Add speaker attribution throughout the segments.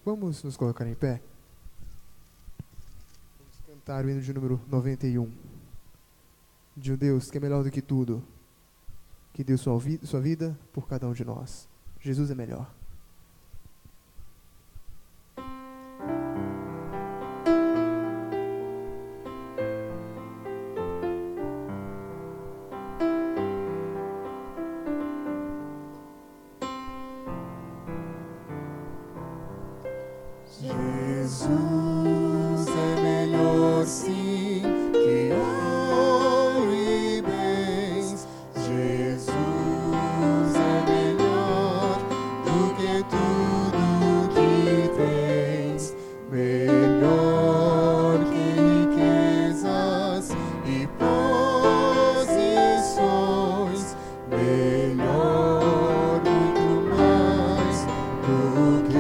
Speaker 1: Vamos nos colocar em pé? Vamos cantar o hino de número 91. De um Deus que é melhor do que tudo, que deu sua vida por cada um de nós. Jesus é melhor.
Speaker 2: Jesus é melhor, sim, que ouro e bens. Jesus é melhor do que tudo que tens. Melhor que riquezas e posições. Melhor, muito mais do que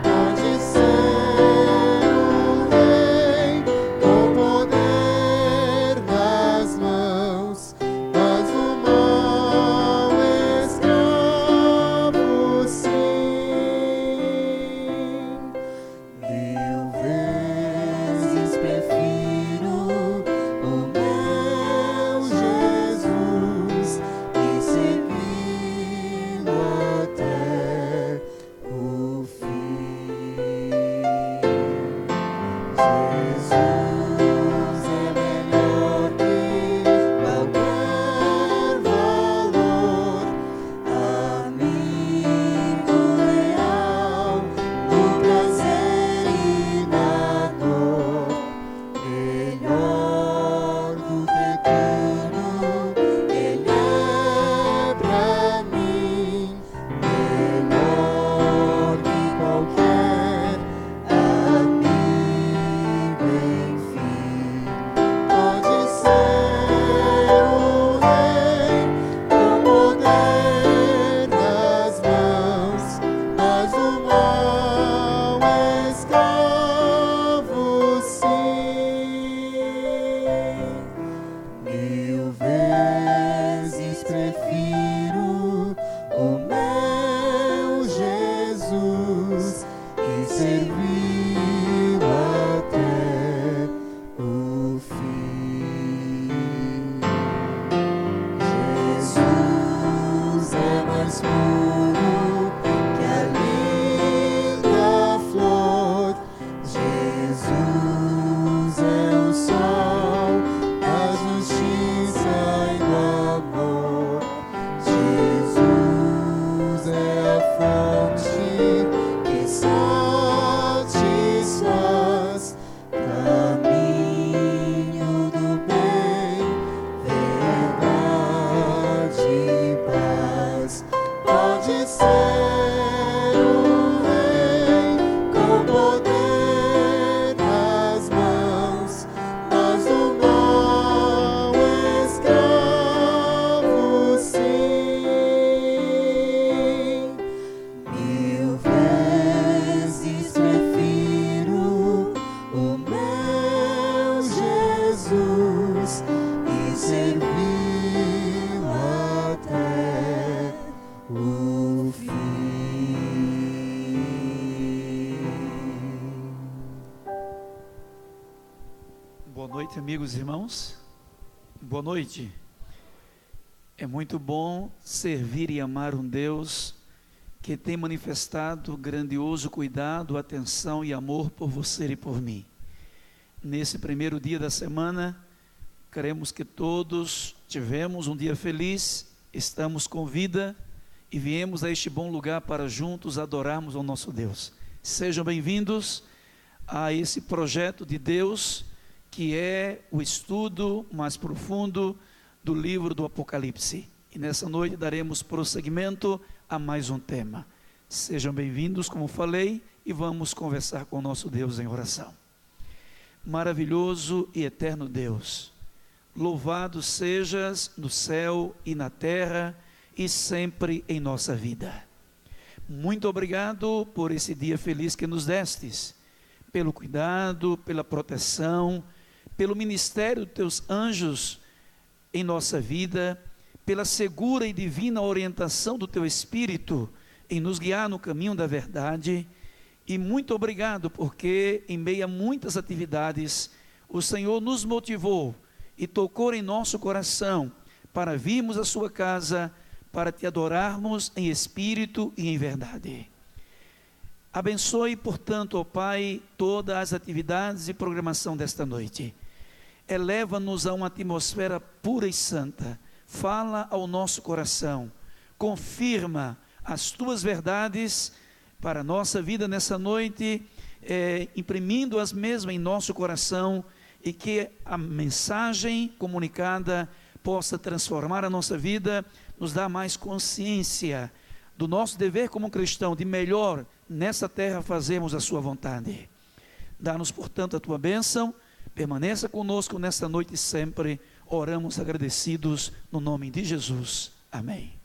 Speaker 2: pode ser o rei com poder nas mãos, mas o mal escravo sim. 1000 vezes prefiro o meu Jesus e segui-lo até o fim. Jesus é melhor que qualquer valor, amigo leal, no prazer e na dor. Melhor do que tudo, Ele é pra mim. Melhor que qualquer amigo, enfim. Pode ser o rei com poder nas mãos, mas o mal escravo sim. 1000 vezes prefiro o meu Jesus e servi-lo até o fim. Jesus é mais puro que a linda flor. Jesus é o sol da justiça e do amor. Jesus é a fonte que satisfaz. Caminho do bem, verdade e paz. Pode ser o rei com poder nas mãos, mas o mal escravo sim. 1000 vezes prefiro o meu Jesus e servi-lo até o fim.
Speaker 3: Boa noite, amigos e irmãos. Boa noite. É muito bom servir e amar um Deus que tem manifestado grandioso cuidado, atenção e amor por você e por mim. Nesse primeiro dia da semana, queremos que todos tivemos um dia feliz, estamos com vida e viemos a este bom lugar para juntos adorarmos ao nosso Deus. Sejam bem-vindos a esse projeto de Deus, que é o estudo mais profundo do livro do Apocalipse. E nessa noite daremos prosseguimento a mais um tema. Sejam bem-vindos, como falei, e vamos conversar com o nosso Deus em oração. Maravilhoso e eterno Deus, louvado sejas no céu e na terra e sempre em nossa vida. Muito obrigado por esse dia feliz que nos destes, pelo cuidado, pela proteção, pelo ministério dos teus anjos em nossa vida, pela segura e divina orientação do teu Espírito em nos guiar no caminho da verdade. E muito obrigado, porque em meio a muitas atividades, o Senhor nos motivou e tocou em nosso coração para virmos à sua casa, para te adorarmos em espírito e em verdade. Abençoe, portanto, ó Pai, todas as atividades e programação desta noite. Eleva-nos a uma atmosfera pura e santa. Fala ao nosso coração. Confirma as tuas verdades para a nossa vida nessa noite, imprimindo-as mesmas em nosso coração, e que a mensagem comunicada possa transformar a nossa vida, nos dar mais consciência do nosso dever como cristão, de melhor nessa terra fazermos a sua vontade. Dá-nos, portanto, a tua bênção, permaneça conosco nesta noite sempre. Oramos agradecidos no nome de Jesus. Amém.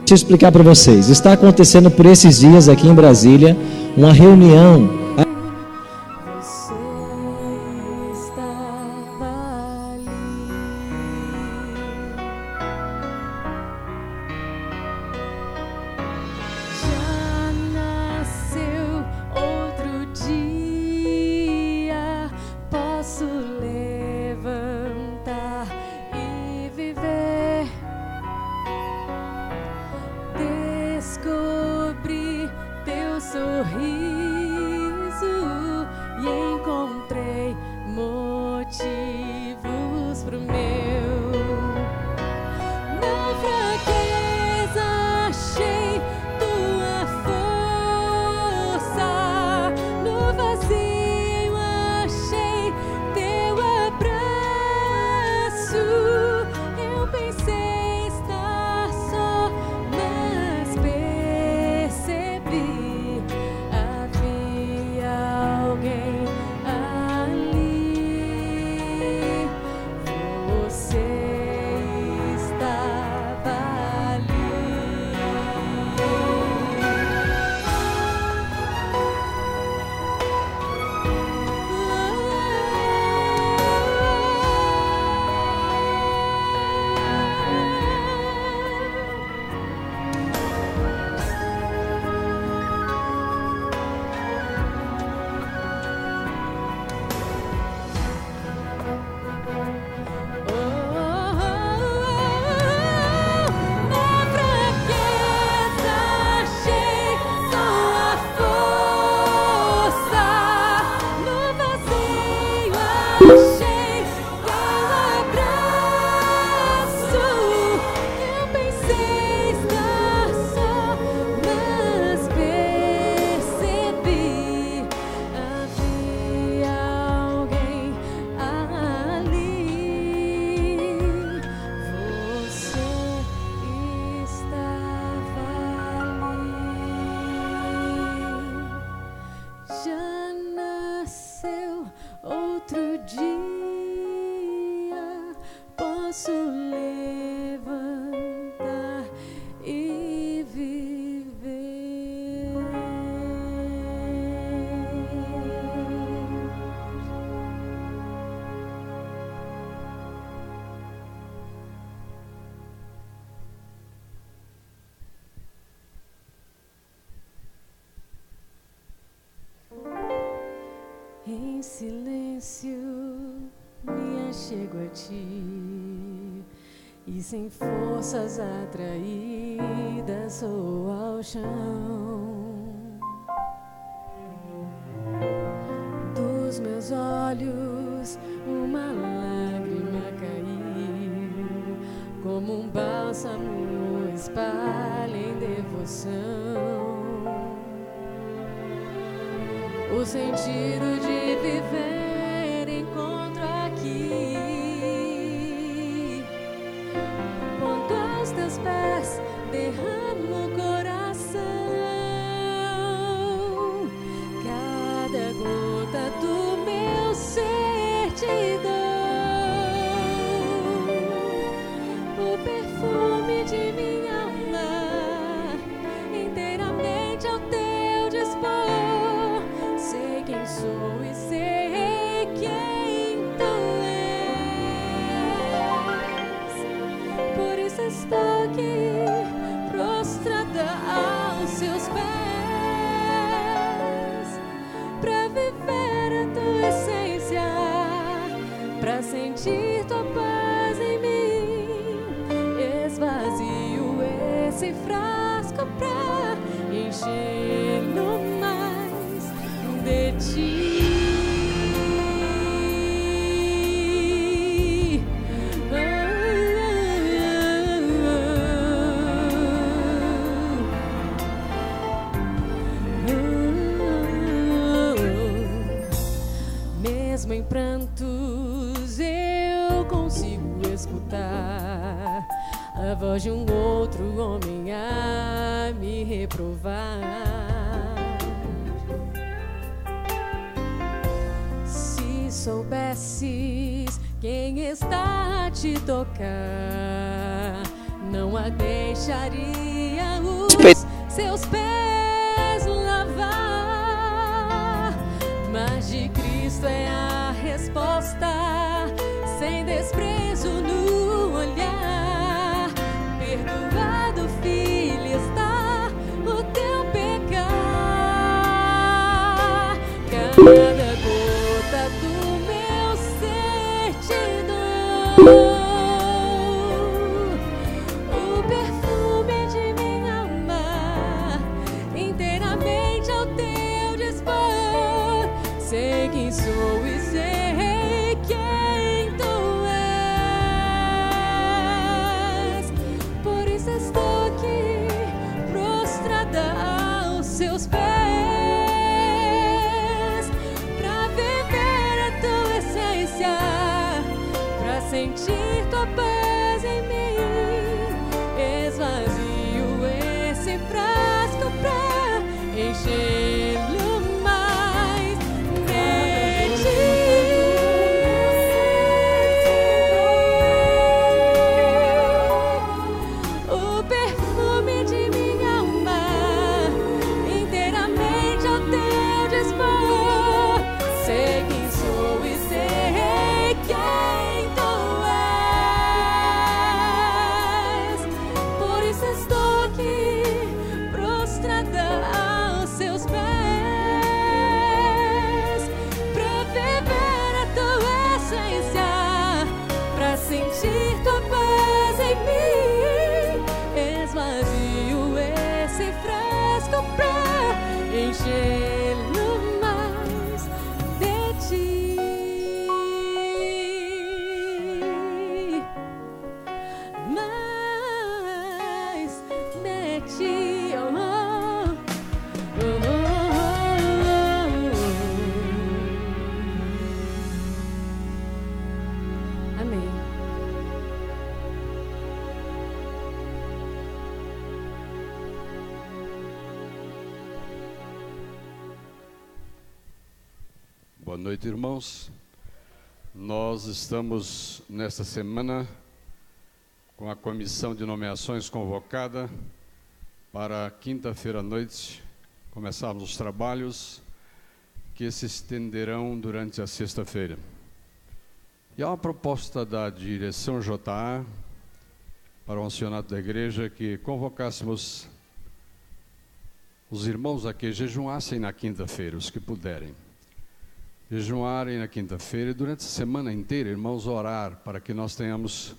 Speaker 4: Deixa eu explicar para vocês. Está acontecendo por esses dias aqui em Brasília uma reunião.
Speaker 5: chego a ti e sem forças atraídas sou ao chão. Dos meus olhos uma lágrima caiu, como um bálsamo espalha em devoção. O sentido de viver encontro aqui, quando aos teus pés derramo o coração. Cada gota do meu ser te dou, o perfume de minha alma inteiramente ao teu dispor. Sei quem sou e sei quem tu és. Por isso estou aqui, prostrada aos seus pés, pra viver a tua essência, pra sentir tua paz em mim. Esvazio esse frasco pra encher-no mais de ti. Mesmo em prantos eu consigo escutar a voz de um outro homem a me reprovar. Se soubesses quem está a te tocar, não a deixaria os seus pés lavar. Mas de Cristo é a resposta, sem desprezo no olhar. Perdoado, filho, está o teu pecar. Cada gota do meu ser te dou, o perfume de minha alma inteiramente ao teu dispor. Sei quem sou e sei quem tu és. Por isso estou aqui, prostrada aos seus pés, pra viver a tua essência, pra sentir tua paz em mim. Esvazio esse frasco pra encher-lo mais de ti. O perfume de minha alma inteiramente ao teu dispor. Sei quem sou e sei quem tu és. Por isso estou aqui, prostrada aos seus pés, pra viver a tua essência, pra sentir tua paz em mim. Esvazio esse frasco pra encher-lo mais de ti. Mais de ti. Oh, oh, oh, oh. Amém.
Speaker 6: Boa noite, irmãos. Nós estamos nesta semana com a comissão de nomeações convocada para quinta-feira à noite começarmos os trabalhos que se estenderão durante a sexta-feira. E há uma proposta da direção JA para o ancianato da igreja que convocássemos os irmãos a que jejuassem na quinta-feira, os que puderem. jejuarem na quinta-feira e durante a semana inteira, irmãos, orar para que nós tenhamos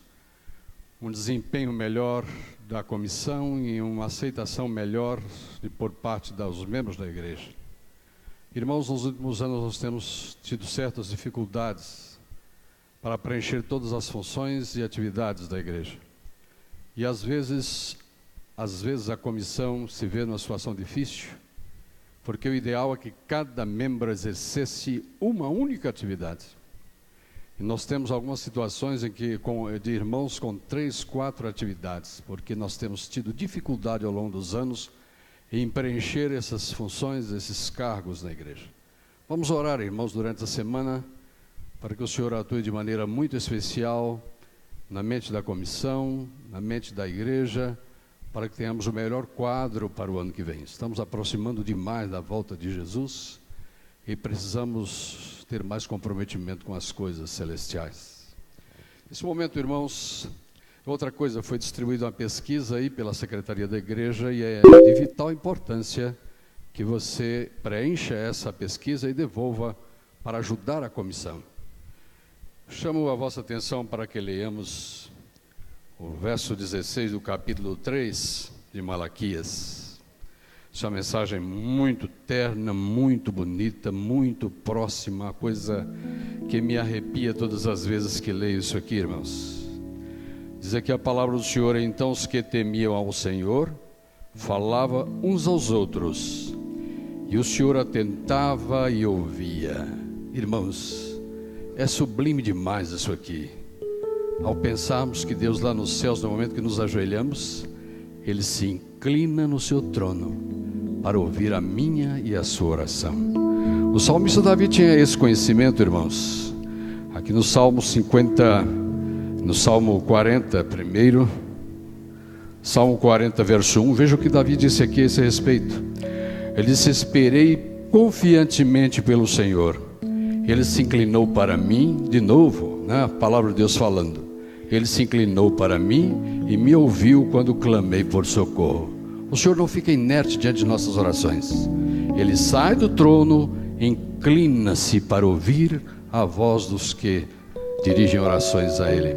Speaker 6: um desempenho melhor da comissão e uma aceitação melhor por parte dos membros da igreja. Irmãos, nos últimos anos nós temos tido certas dificuldades para preencher todas as funções e atividades da igreja. E às vezes a comissão se vê numa situação difícil, porque o ideal é que cada membro exercesse uma única atividade. E nós temos algumas situações em que, de irmãos com 3, 4 atividades, porque nós temos tido dificuldade ao longo dos anos em preencher essas funções, esses cargos na igreja. Vamos orar, irmãos, durante a semana, para que o Senhor atue de maneira muito especial na mente da comissão, na mente da igreja, para que tenhamos o melhor quadro para o ano que vem. Estamos aproximando demais da volta de Jesus e precisamos ter mais comprometimento com as coisas celestiais. Nesse momento, irmãos, outra coisa, foi distribuída uma pesquisa aí pela Secretaria da Igreja e é de vital importância que você preencha essa pesquisa e devolva para ajudar a comissão. Chamo a vossa atenção para que leiamos o verso 16 do capítulo 3 de Malaquias. Essa é uma mensagem muito terna, muito bonita, muito próxima, uma coisa que me arrepia todas as vezes que leio isso aqui, irmãos. Diz aqui a palavra do Senhor: então os que temiam ao Senhor falavam uns aos outros, e o Senhor atentava e ouvia. Irmãos, é sublime demais isso aqui. Ao pensarmos que Deus lá nos céus, no momento que nos ajoelhamos, Ele se inclina no seu trono para ouvir a minha e a sua oração. O salmista Davi tinha esse conhecimento, irmãos. Aqui no Salmo 50, no Salmo 40, primeiro, Salmo 40, verso 1, veja o que Davi disse aqui a esse respeito. Ele disse: esperei confiantemente pelo Senhor, Ele se inclinou para mim. De novo, né, a palavra de Deus falando. Ele se inclinou para mim e me ouviu quando clamei por socorro. O Senhor não fica inerte diante de nossas orações. Ele sai do trono, inclina-se para ouvir a voz dos que dirigem orações a Ele.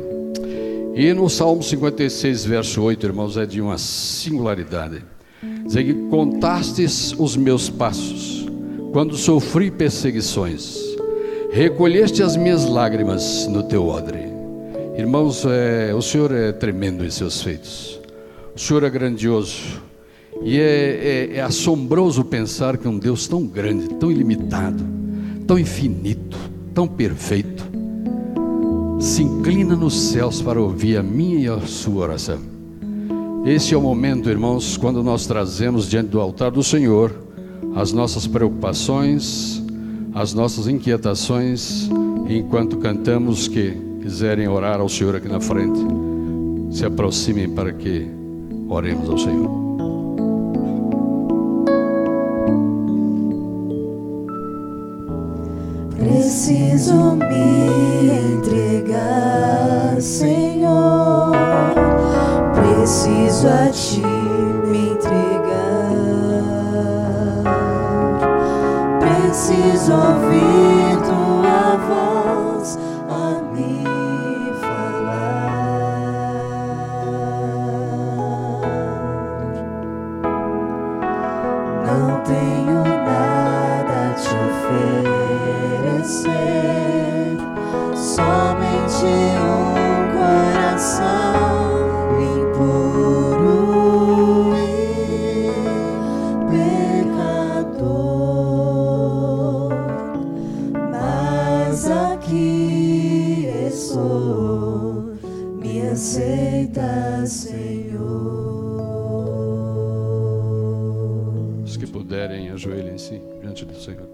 Speaker 6: E no Salmo 56, verso 8, irmãos, é de uma singularidade. Diz que contastes os meus passos, quando sofri perseguições, recolheste as minhas lágrimas no teu odre. Irmãos, o Senhor é tremendo em seus feitos. O Senhor é grandioso. E é assombroso pensar que um Deus tão grande, tão ilimitado, tão infinito, tão perfeito, se inclina nos céus para ouvir a minha e a sua oração. Esse é o momento, irmãos, quando nós trazemos diante do altar do Senhor as nossas preocupações, as nossas inquietações, enquanto cantamos. Que quiserem orar ao Senhor aqui na frente, se aproximem para que oremos ao Senhor.
Speaker 7: Preciso me entregar, Senhor. Preciso a Ti me entregar. Preciso ouvir Tua voz a me falar. Não tenho nada a Te oferecer, somente um coração impuro e pecador. Mas aqui estou, me aceita, Senhor.
Speaker 6: Os que puderem, ajoelhem-se diante do Senhor.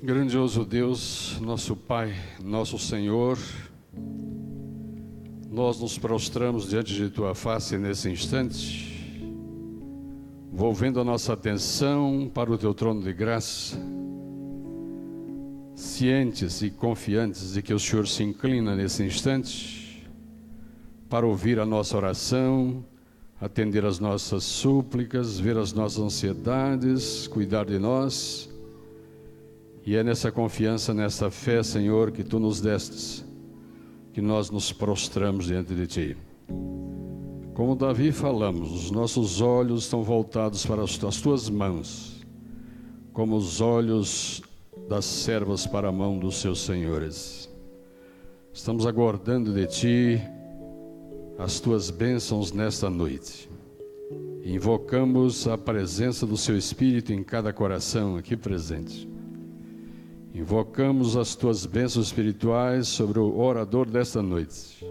Speaker 6: Grandioso Deus, nosso Pai, nosso Senhor, nós nos prostramos diante de Tua face nesse instante, volvendo a nossa atenção para o Teu trono de graça, cientes e confiantes de que o Senhor se inclina nesse instante para ouvir a nossa oração, atender as nossas súplicas, ver as nossas ansiedades, cuidar de nós. E é nessa confiança, nessa fé, Senhor, que Tu nos destes, que nós nos prostramos diante de Ti. Como Davi falamos, os nossos olhos estão voltados para as Tuas mãos, como os olhos das servas para a mão dos seus senhores. Estamos aguardando de Ti as Tuas bênçãos nesta noite. Invocamos a presença do Seu Espírito em cada coração aqui presente. Invocamos as Tuas bênçãos espirituais sobre o orador desta noite.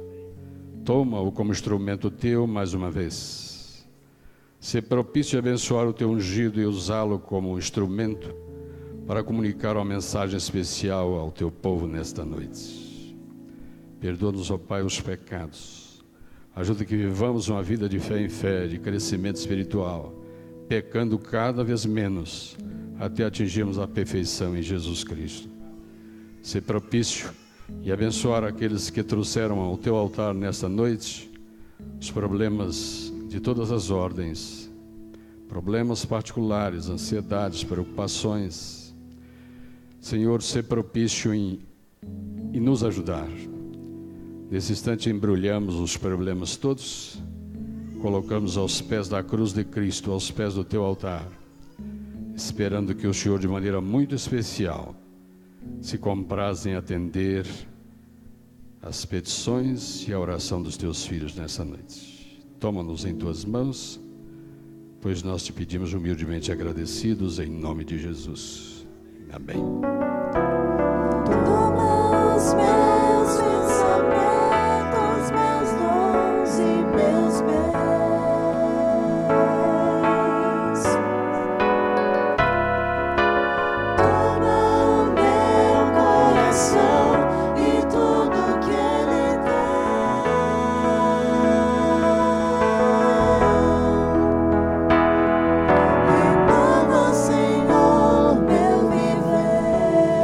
Speaker 6: Toma-o como instrumento Teu mais uma vez. Se propício a abençoar o Teu ungido e usá-lo como instrumento para comunicar uma mensagem especial ao Teu povo nesta noite. Perdoa-nos, ó Pai, os pecados. Ajuda que vivamos uma vida de fé em fé, de crescimento espiritual, pecando cada vez menos, até atingirmos a perfeição em Jesus Cristo. Se propício e abençoar aqueles que trouxeram ao Teu altar nesta noite os problemas de todas as ordens, problemas particulares, ansiedades, preocupações. Senhor, ser propício em nos ajudar. Nesse instante embrulhamos os problemas todos, colocamos aos pés da cruz de Cristo, aos pés do Teu altar, esperando que o Senhor, de maneira muito especial, se compraz em atender as petições e a oração dos Teus filhos nessa noite. Toma-nos em Tuas mãos, pois nós Te pedimos humildemente agradecidos em nome de Jesus. Amém.
Speaker 7: Toma os meus pensamentos, meus dons e meus bens. Toma o meu coração e tudo que ele tem. Renova, Senhor, meu viver.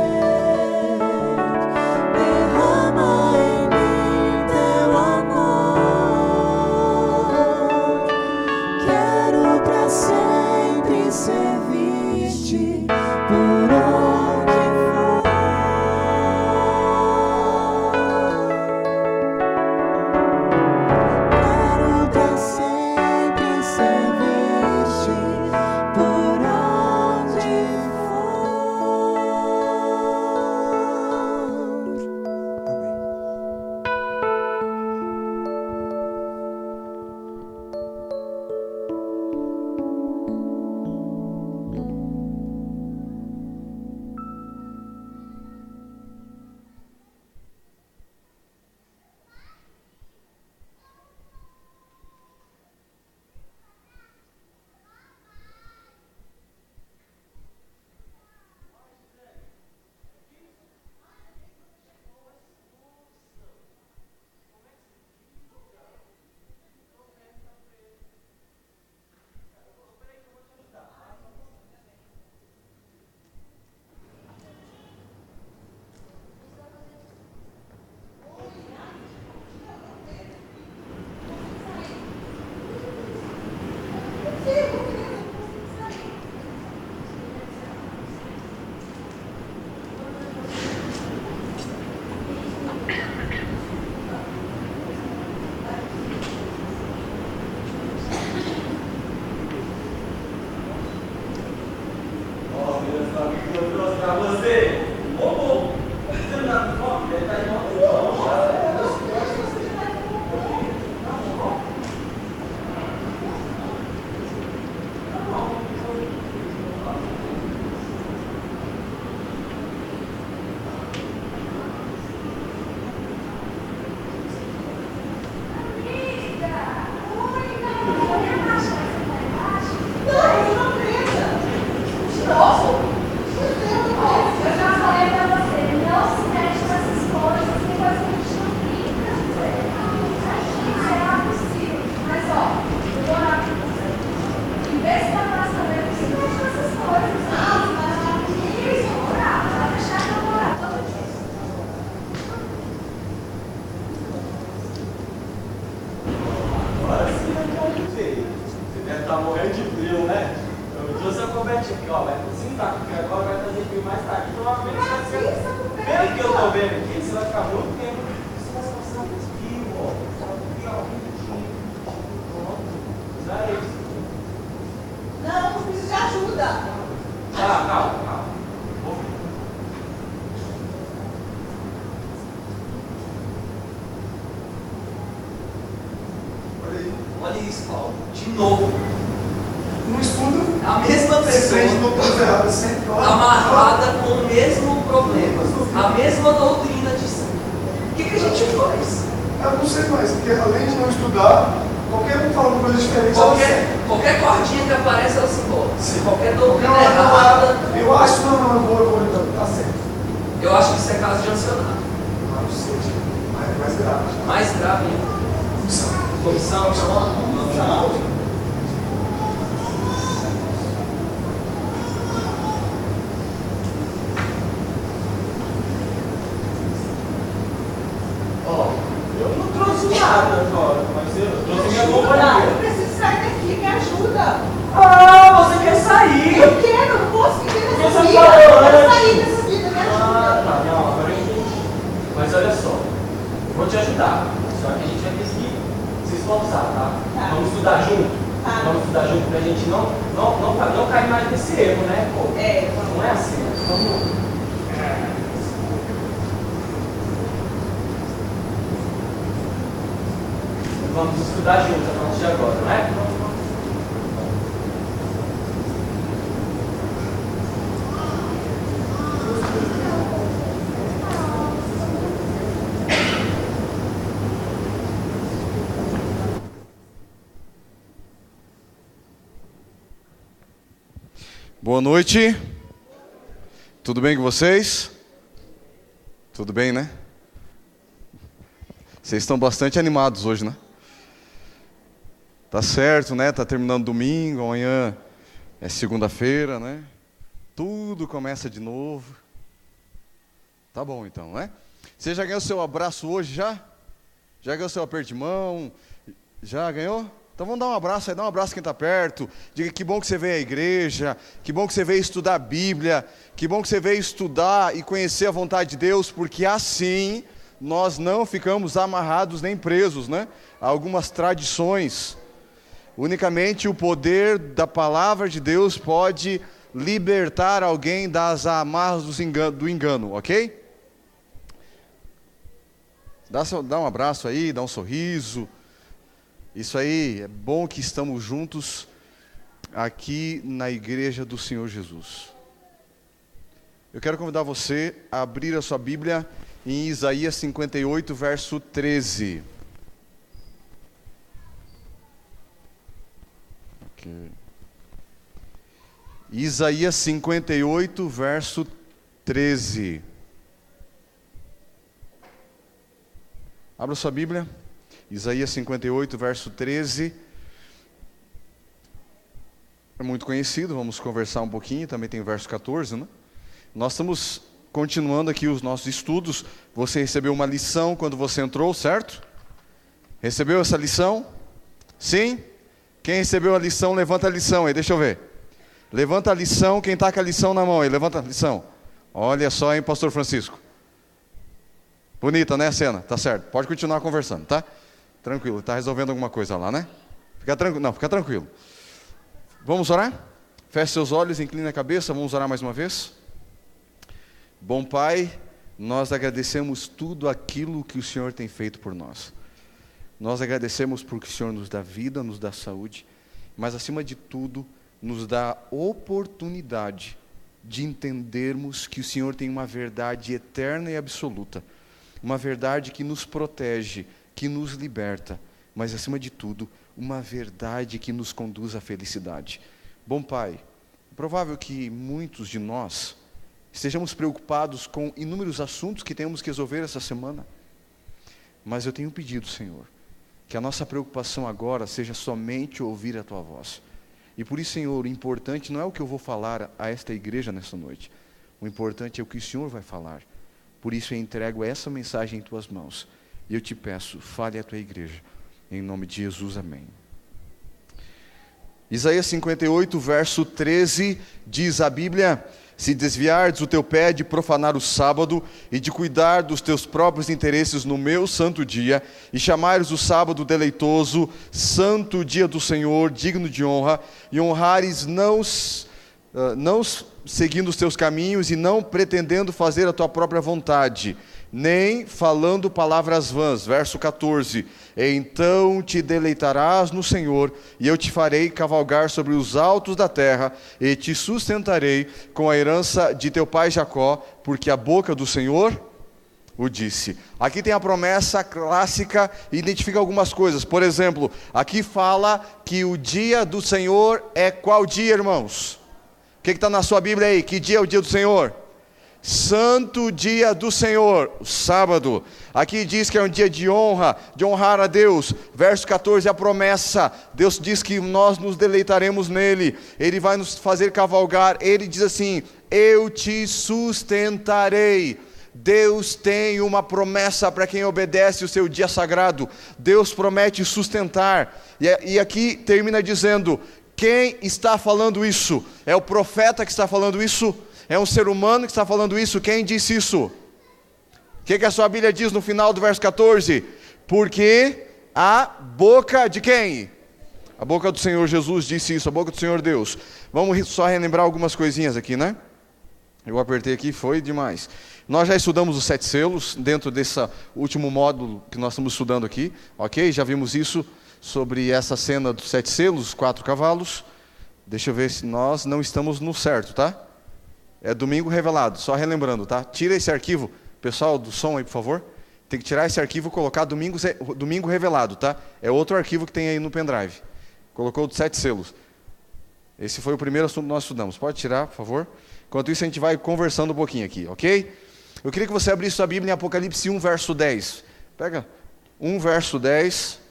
Speaker 8: Pelo que eu tô vendo aqui, você vai ficar muito tempo. Você vai passar um espinho, ó. Fica rapidinho. Pronto. Já é isso.
Speaker 9: Não, eu preciso de ajuda.
Speaker 8: Calma. Olha isso, Paulo. De novo.
Speaker 10: No estudo,
Speaker 8: A mesma pessoa amarrada com o mesmo problema, a mesma doutrina de si. O que a gente faz?
Speaker 10: eu não sei mais, porque além de não estudar, qualquer um fala uma coisa diferente.
Speaker 8: Qualquer cordinha que aparece, ela se embora.
Speaker 10: Sim.
Speaker 8: Qualquer doutrina
Speaker 10: Não,
Speaker 8: errada.
Speaker 10: eu acho, não, eu vou então, tá certo.
Speaker 8: Eu acho que isso é caso de ansionato.
Speaker 10: Não sei, mas mais grave.
Speaker 8: Mais grave ainda. Comissão, chamou?
Speaker 11: Eu não trouxe nada agora, mas eu trouxe minha
Speaker 9: Eu
Speaker 11: companhia.
Speaker 9: preciso sair daqui, me ajuda.
Speaker 11: Ah, você quer sair?
Speaker 9: Eu quero, eu não posso viver nessa
Speaker 11: Você
Speaker 9: vida.
Speaker 11: falou
Speaker 9: Eu quero
Speaker 11: antes.
Speaker 9: sair dessa vida, me ajuda.
Speaker 11: Tá, não, agora eu entendi. Mas olha só, eu vou te ajudar. Só que a gente vai ter que se esforçar, tá?
Speaker 9: Tá.
Speaker 11: Vamos estudar junto?
Speaker 9: Tá.
Speaker 11: Vamos estudar junto pra gente não cair mais nesse erro, né, pô? Não é assim, né? Vamos. Vamos estudar juntos a partir de agora, não é?
Speaker 6: Boa noite. Tudo bem com vocês? Tudo bem, né? Vocês estão bastante animados hoje, né? Tá certo, né? Tá terminando domingo, amanhã é segunda-feira, né? Tudo começa de novo. Tá bom então, né? Você já ganhou seu abraço hoje já? Já ganhou seu aperto de mão? Já ganhou? Então vamos dar um abraço aí, dá um abraço quem está perto. Diga que bom que você veio à igreja, que bom que você veio estudar a Bíblia, que bom que você veio estudar e conhecer a vontade de Deus, porque assim nós não ficamos amarrados nem presos, né? A algumas tradições. Unicamente o poder da palavra de Deus pode libertar alguém das amarras do engano, ok? Dá um abraço aí, dá um sorriso. Isso aí, é bom que estamos juntos aqui na igreja do Senhor Jesus. Eu quero convidar você a abrir a sua Bíblia em Isaías 58, verso 13. Isaías 58, verso 13. Abra sua Bíblia. Isaías 58, verso 13. É muito conhecido, vamos conversar um pouquinho. Também tem o verso 14, né? Nós estamos continuando aqui os nossos estudos. Você recebeu uma lição quando você entrou, certo? Recebeu essa lição? Sim? Quem recebeu a lição, levanta a lição aí, deixa eu ver. Levanta a lição, quem está com a lição na mão aí, levanta a lição. Olha só, hein, pastor Francisco. Bonita, né, a cena? Tá certo, pode continuar conversando, tá? Tranquilo, está resolvendo alguma coisa lá, né? Fica tranquilo, não, fica tranquilo. Vamos orar? Feche seus olhos, incline a cabeça, vamos orar mais uma vez. Bom Pai, nós agradecemos tudo aquilo que o Senhor tem feito por nós. Nós agradecemos porque o Senhor nos dá vida, nos dá saúde, mas acima de tudo, nos dá oportunidade de entendermos que o Senhor tem uma verdade eterna e absoluta, uma verdade que nos protege, que nos liberta, mas acima de tudo, uma verdade que nos conduz à felicidade. Bom Pai, é provável que muitos de nós estejamos preocupados com inúmeros assuntos que temos que resolver essa semana, mas eu tenho pedido, Senhor, que a nossa preocupação agora seja somente ouvir a Tua voz. E por isso, Senhor, o importante não é o que eu vou falar a esta igreja nesta noite. O importante é o que o Senhor vai falar. Por isso eu entrego essa mensagem em Tuas mãos. E eu te peço, fale à Tua igreja. Em nome de Jesus, amém. Isaías 58, verso 13, diz a Bíblia:
Speaker 12: Se desviardes o teu pé de profanar o sábado e de cuidar dos teus próprios interesses no meu santo dia, e chamares o sábado deleitoso, santo dia do Senhor, digno de honra, e honrares não seguindo os teus caminhos e não pretendendo fazer a tua própria vontade, nem falando palavras vãs. Verso 14, então te deleitarás no Senhor, e eu te farei cavalgar sobre os altos da terra, e te sustentarei com a herança de teu pai Jacó, porque a boca do Senhor o disse. Aqui tem a promessa clássica e identifica algumas coisas. Por exemplo, aqui fala que o dia do Senhor é qual dia, irmãos? O que está na sua Bíblia aí? Que dia é o dia do Senhor? Santo dia do Senhor, o sábado. Aqui diz que é um dia de honra, de honrar a Deus. Verso 14, a promessa. Deus diz que nós nos deleitaremos nele. Ele vai nos fazer cavalgar. Ele diz assim: eu te sustentarei. Deus tem uma promessa para quem obedece o seu dia sagrado. Deus promete sustentar. E aqui termina dizendo: quem está falando isso? É o profeta que está falando isso? É um ser humano que está falando isso? Quem disse isso? O que a sua Bíblia diz no final do verso 14? Porque a boca de quem? A boca do Senhor Jesus disse isso, a boca do Senhor Deus. Vamos só relembrar algumas coisinhas aqui, né? Eu apertei aqui, foi demais. Nós já estudamos os 7 selos, dentro desse último módulo que nós estamos estudando aqui, ok? Já vimos isso, sobre essa cena dos 7 selos, 4 cavalos. Deixa eu ver se nós não estamos no certo, tá? É domingo revelado, só relembrando, tá? Tira esse arquivo, pessoal do som aí, por favor. Tem que tirar esse arquivo e colocar domingo revelado, tá? É outro arquivo que tem aí no pendrive. Colocou dos 7 selos. Esse foi o primeiro assunto que nós estudamos. Pode tirar, por favor. Enquanto isso, a gente vai conversando um pouquinho aqui, ok? Eu queria que você abrisse sua Bíblia em Apocalipse 1, verso 10. Pega 1, verso 10.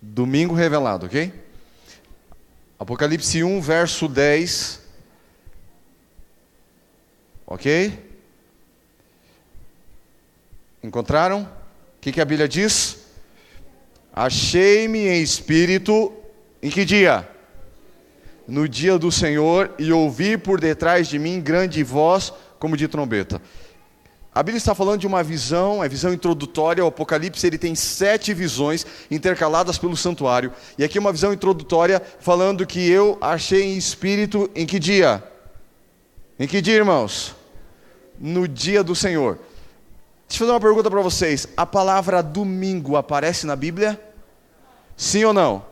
Speaker 12: Domingo revelado, ok? Apocalipse 1, verso 10. Ok? Encontraram? O que a Bíblia diz? Achei-me em espírito, em que dia? No dia do Senhor, e ouvi por detrás de mim grande voz, como de trombeta. A Bíblia está falando de uma visão, é visão introdutória. O Apocalipse ele tem 7 visões intercaladas pelo santuário. E aqui uma visão introdutória falando que eu achei em espírito em que dia? Em que dia, irmãos? No dia do Senhor. Deixa eu fazer uma pergunta para vocês. A palavra domingo aparece na Bíblia? Sim ou não?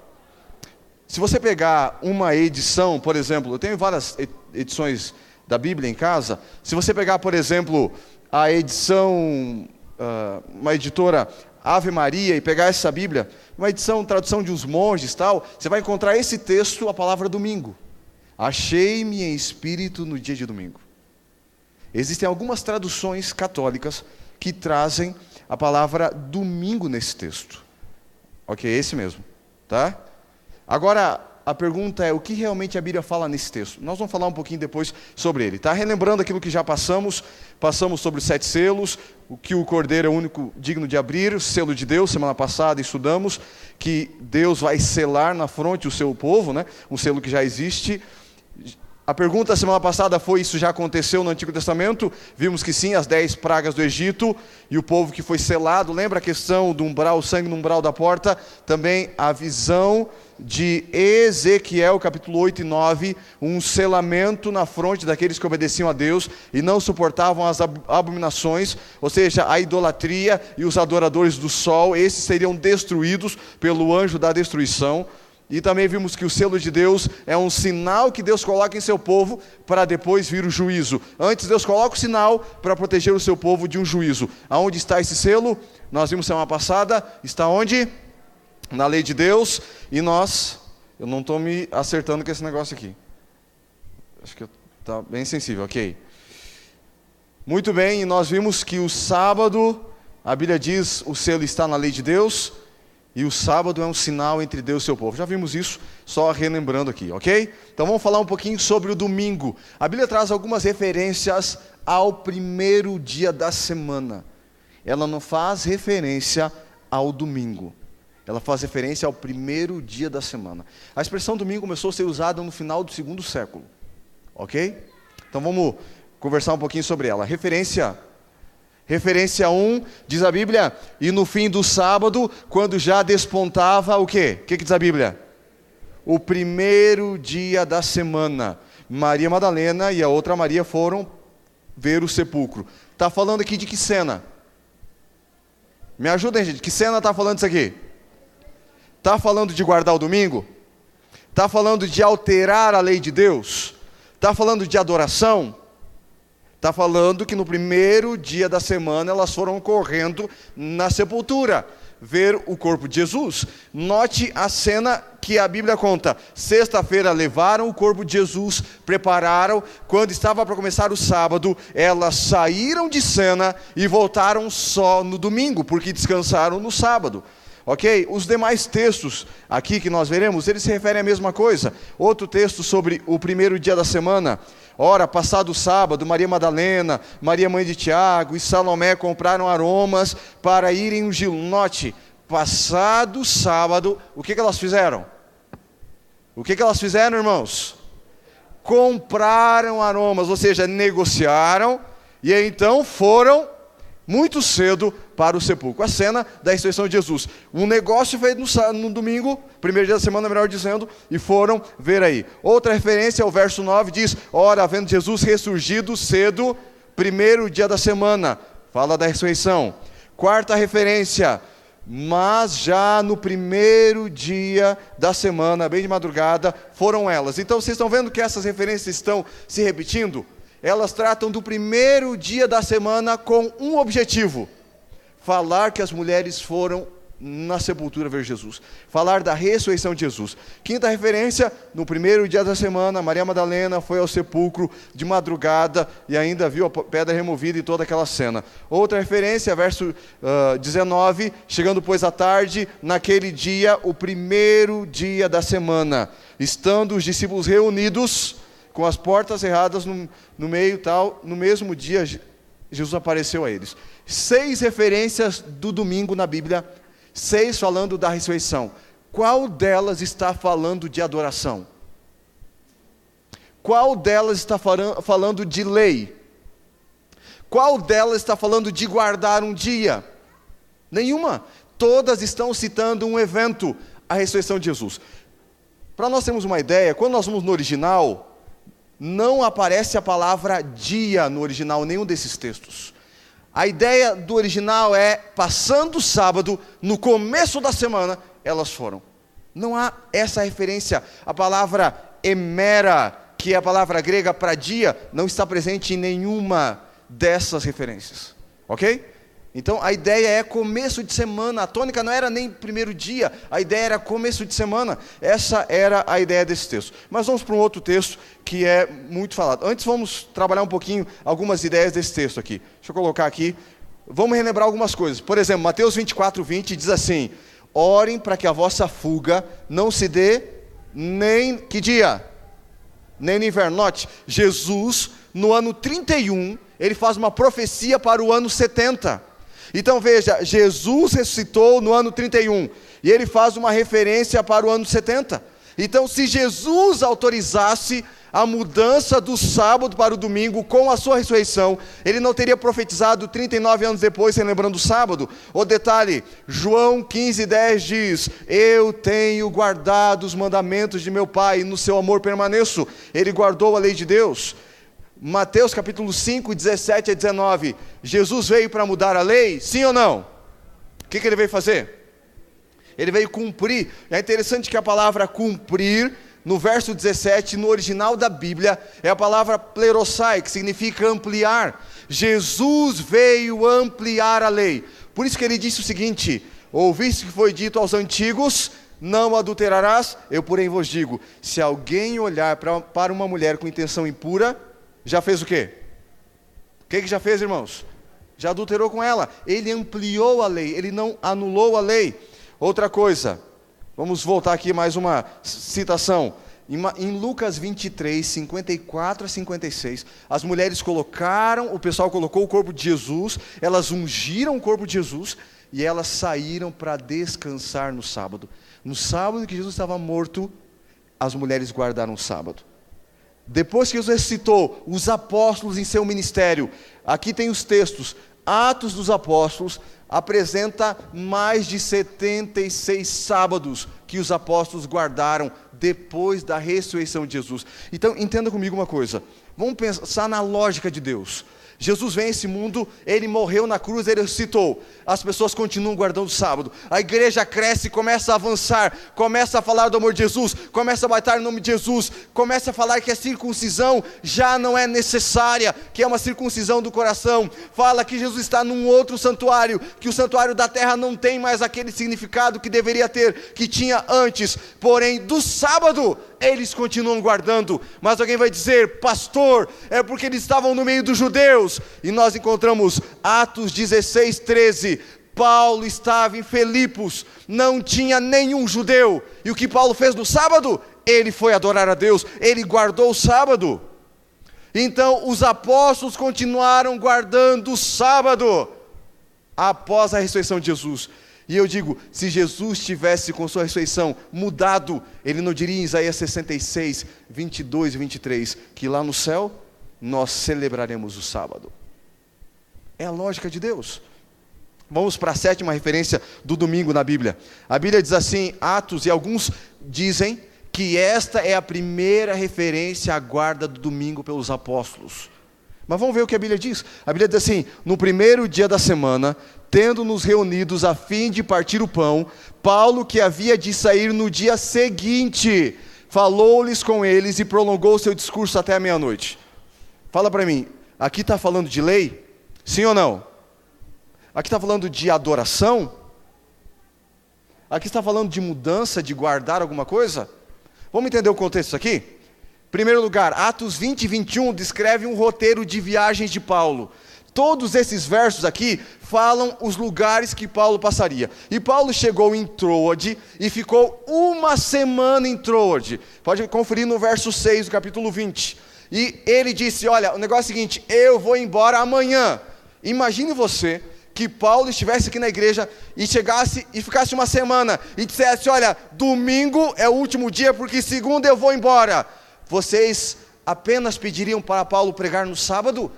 Speaker 12: Se você pegar uma edição, por exemplo, eu tenho várias edições da Bíblia em casa. Se você pegar, por exemplo, a edição, uma editora Ave Maria, e pegar essa Bíblia, uma edição, tradução de uns monges e tal, você vai encontrar esse texto, a palavra domingo. Achei-me em espírito no dia de domingo. Existem algumas traduções católicas que trazem a palavra domingo nesse texto. Ok, esse mesmo, tá? Agora, a pergunta é, o que realmente a Bíblia fala nesse texto? Nós vamos falar um pouquinho depois sobre ele, tá? Relembrando aquilo que já passamos sobre os 7 selos, o que o Cordeiro é o único digno de abrir, o selo de Deus. Semana passada estudamos que Deus vai selar na fronte o seu povo, né? Um selo que já existe. A pergunta da semana passada foi, isso já aconteceu no Antigo Testamento? Vimos que sim, as 10 pragas do Egito e o povo que foi selado. Lembra a questão do umbral, o sangue no umbral da porta? Também a visão de Ezequiel, capítulo 8 e 9, um selamento na fronte daqueles que obedeciam a Deus e não suportavam as abominações, ou seja, a idolatria e os adoradores do sol. Esses seriam destruídos pelo anjo da destruição. E também vimos que o selo de Deus é um sinal que Deus coloca em seu povo para depois vir o juízo. Antes Deus coloca o sinal para proteger o seu povo de um juízo. Aonde está esse selo? Nós vimos semana passada. Está onde? Na lei de Deus. E eu não estou me acertando com esse negócio aqui. Acho que está bem sensível, ok. Muito bem, e nós vimos que o sábado, a Bíblia diz, o selo está na lei de Deus. E o sábado é um sinal entre Deus e seu povo. Já vimos isso, só relembrando aqui, ok? Então vamos falar um pouquinho sobre o domingo. A Bíblia traz algumas referências ao primeiro dia da semana. ela não faz referência ao domingo. Ela faz referência ao primeiro dia da semana. A expressão domingo começou a ser usada no final do 2º século. Ok? Então vamos conversar um pouquinho sobre ela. Referência 1, diz a Bíblia, e no fim do sábado, quando já despontava o quê? O que diz a Bíblia? O primeiro dia da semana. Maria Madalena e a outra Maria foram ver o sepulcro. Está falando aqui de que cena? Me ajudem, gente. Que cena está falando isso aqui? Está falando de guardar o domingo? Está falando de alterar a lei de Deus? Está falando de adoração? Está falando que no primeiro dia da semana elas foram correndo na sepultura ver o corpo de Jesus. Note a cena que a Bíblia conta. Sexta-feira levaram o corpo de Jesus, prepararam. Quando estava para começar o sábado, elas saíram de cena e voltaram só no domingo, porque descansaram no sábado. Ok? Os demais textos aqui que nós veremos, eles se referem à mesma coisa. Outro texto sobre o primeiro dia da semana. Ora, passado o sábado, Maria Madalena, Maria mãe de Tiago e Salomé compraram aromas para irem ungí-lo. Note, passado o sábado, o que elas fizeram? O que elas fizeram, irmãos? Compraram aromas, ou seja, negociaram e então foram muito cedo para o sepulcro. A cena da ressurreição de Jesus. Um negócio feito no domingo, primeiro dia da semana, melhor dizendo, e foram ver aí. Outra referência ao verso 9 diz, ora, havendo Jesus ressurgido cedo, primeiro dia da semana. Fala da ressurreição. Quarta referência, mas já no primeiro dia da semana, bem de madrugada, foram elas. Então vocês estão vendo que essas referências estão se repetindo? Elas tratam do primeiro dia da semana com um objetivo: falar que as mulheres foram na sepultura ver Jesus. Falar da ressurreição de Jesus. Quinta referência, no primeiro dia da semana, Maria Madalena foi ao sepulcro de madrugada e ainda viu a pedra removida e toda aquela cena. Outra referência, verso 19, chegando pois à tarde, naquele dia, o primeiro dia da semana, estando os discípulos reunidos, com as portas cerradas no meio tal, no mesmo dia Jesus apareceu a eles. 6 referências do domingo na Bíblia, 6 falando da ressurreição. Qual delas está falando de adoração? Qual delas está falando de lei? Qual delas está falando de guardar um dia? Nenhuma. Todas estão citando um evento, a ressurreição de Jesus. Para nós termos uma ideia, quando nós vamos no original, não aparece a palavra dia no original, nenhum desses textos. A ideia do original é, passando o sábado, no começo da semana, elas foram. Não há essa referência. A palavra emera, que é a palavra grega para dia, não está presente em nenhuma dessas referências. Ok? Então a ideia é começo de semana. A tônica não era nem primeiro dia, a ideia era começo de semana. Essa era a ideia desse texto. Mas vamos para um outro texto que é muito falado. Antes vamos trabalhar um pouquinho algumas ideias desse texto aqui. Deixa eu colocar aqui. Vamos relembrar algumas coisas. Por exemplo, Mateus 24:20 diz assim: orem para que a vossa fuga não se dê nem, que dia? Nem no inverno. Note, Jesus no ano 31, ele faz uma profecia para o ano 70. Então veja, Jesus ressuscitou no ano 31, e ele faz uma referência para o ano 70. Então se Jesus autorizasse a mudança do sábado para o domingo com a sua ressurreição, ele não teria profetizado 39 anos depois, relembrando o sábado. O detalhe, João 15:10 diz: eu tenho guardado os mandamentos de meu Pai, e no seu amor permaneço. Ele guardou a lei de Deus. Mateus capítulo 5, 17 a 19, Jesus veio para mudar a lei? Sim ou não? O que ele veio fazer? Ele veio cumprir. É interessante que a palavra cumprir, no verso 17, no original da Bíblia, é a palavra plerosai, que significa ampliar. Jesus veio ampliar a lei. Por isso que ele disse o seguinte: ouviste que foi dito aos antigos, não adulterarás? Eu porém vos digo, se alguém olhar para uma mulher com intenção impura, já fez o quê? O que já fez, irmãos? Já adulterou com ela. Ele ampliou a lei, ele não anulou a lei. Outra coisa, vamos voltar aqui mais uma citação. Em Lucas 23, 54 a 56, as mulheres o pessoal colocou o corpo de Jesus, elas ungiram o corpo de Jesus e elas saíram para descansar no sábado. No sábado que Jesus estava morto, as mulheres guardaram o sábado. Depois que Jesus ressuscitou, os apóstolos em seu ministério, aqui tem os textos, Atos dos Apóstolos, apresenta mais de 76 sábados que os apóstolos guardaram depois da ressurreição de Jesus. Então, entenda comigo uma coisa, vamos pensar na lógica de Deus. Jesus vem a esse mundo, Ele morreu na cruz, Ele ressuscitou. As pessoas continuam guardando o sábado. A igreja cresce, começa a avançar, começa a falar do amor de Jesus, começa a bater no nome de Jesus, começa a falar que a circuncisão já não é necessária, que é uma circuncisão do coração. Fala que Jesus está num outro santuário, que o santuário da terra não tem mais aquele significado que deveria ter, que tinha antes. Porém, do sábado, eles continuam guardando. Mas alguém vai dizer, pastor, é porque eles estavam no meio dos judeus. E nós encontramos Atos 16, 13. Paulo estava em Filipos, não tinha nenhum judeu. E o que Paulo fez no sábado? Ele foi adorar a Deus, ele guardou o sábado. Então os apóstolos continuaram guardando o sábado após a ressurreição de Jesus. E eu digo, se Jesus tivesse com sua ressurreição mudado, ele não diria em Isaías 66, 22 e 23, que lá no céu nós celebraremos o sábado. É a lógica de Deus. Vamos para a 7ª referência do domingo na Bíblia. A Bíblia diz assim, Atos, e alguns dizem que esta é a primeira referência à guarda do domingo pelos apóstolos. Mas vamos ver o que a Bíblia diz. A Bíblia diz assim, no primeiro dia da semana, tendo-nos reunidos a fim de partir o pão, Paulo, que havia de sair no dia seguinte, falou-lhes com eles e prolongou seu discurso até a meia-noite. Fala para mim, aqui está falando de lei? Sim ou não? Aqui está falando de adoração? Aqui está falando de mudança, de guardar alguma coisa? Vamos entender o contexto aqui? Em primeiro lugar, Atos 20 e 21 descreve um roteiro de viagens de Paulo. Todos esses versos aqui falam os lugares que Paulo passaria. E Paulo chegou em Troade e ficou uma semana em Troade. Pode conferir no verso 6 do capítulo 20. E ele disse, olha, o negócio é o seguinte, eu vou embora amanhã. Imagine você que Paulo estivesse aqui na igreja e chegasse e ficasse uma semana e dissesse, olha, domingo é o último dia porque segunda eu vou embora. Vocês apenas pediriam para Paulo pregar no sábado?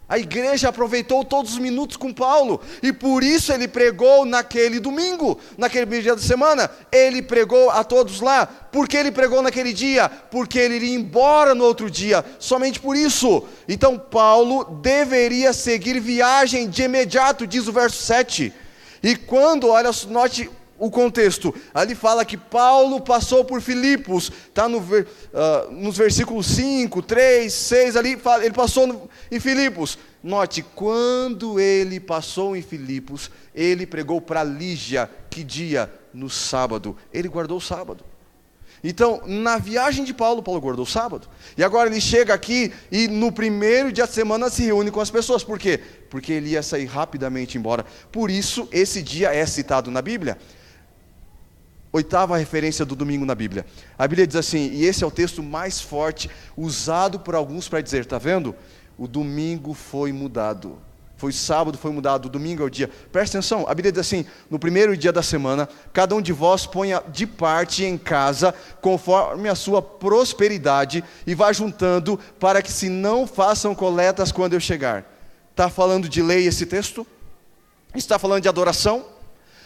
Speaker 12: A igreja aproveitou todos os minutos com Paulo, e por isso ele pregou naquele domingo, naquele primeiro dia da semana, ele pregou a todos lá. Por que ele pregou naquele dia? Porque ele iria embora no outro dia, somente por isso. Então Paulo deveria seguir viagem de imediato, diz o verso 7. E quando, olha, note o contexto, ali fala que Paulo passou por Filipos, está nos versículos 5, 3, 6, ali fala, ele passou em Filipos. Note, quando ele passou em Filipos, ele pregou para Lígia, que dia? No sábado, ele guardou o sábado. Então, na viagem de Paulo, Paulo guardou o sábado. E agora ele chega aqui e no primeiro dia da semana se reúne com as pessoas. Por quê? Porque ele ia sair rapidamente embora. Por isso, esse dia é citado na Bíblia. 8ª referência do domingo na Bíblia. A Bíblia diz assim, e esse é o texto mais forte, usado por alguns para dizer, está vendo? O domingo foi mudado. Foi sábado, foi mudado, o domingo é o dia. Presta atenção, a Bíblia diz assim, no primeiro dia da semana, cada um de vós ponha de parte em casa, conforme a sua prosperidade, e vá juntando, para que se não façam coletas quando eu chegar. Está falando de lei esse texto? Está falando de adoração?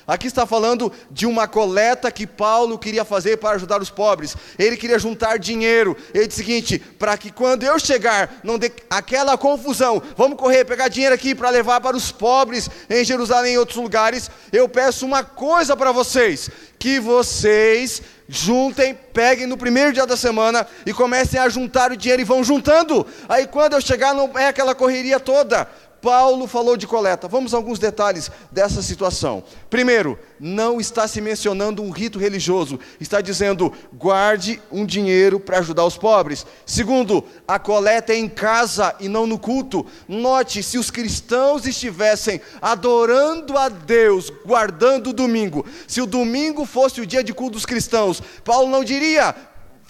Speaker 12: Aqui está falando de uma coleta que Paulo queria fazer para ajudar os pobres. Ele queria juntar dinheiro. Ele disse o seguinte, para que quando eu chegar, não dê aquela confusão, vamos correr, pegar dinheiro aqui para levar para os pobres em Jerusalém e em outros lugares. Eu peço uma coisa para vocês, que vocês juntem, peguem no primeiro dia da semana e comecem a juntar o dinheiro e vão juntando. Aí quando eu chegar, não é aquela correria toda. Paulo falou de coleta. Vamos a alguns detalhes dessa situação. Primeiro, não está se mencionando um rito religioso. Está dizendo, guarde um dinheiro para ajudar os pobres. Segundo, a coleta é em casa e não no culto. Note, se os cristãos estivessem adorando a Deus, guardando o domingo, se o domingo fosse o dia de culto dos cristãos, Paulo não diria,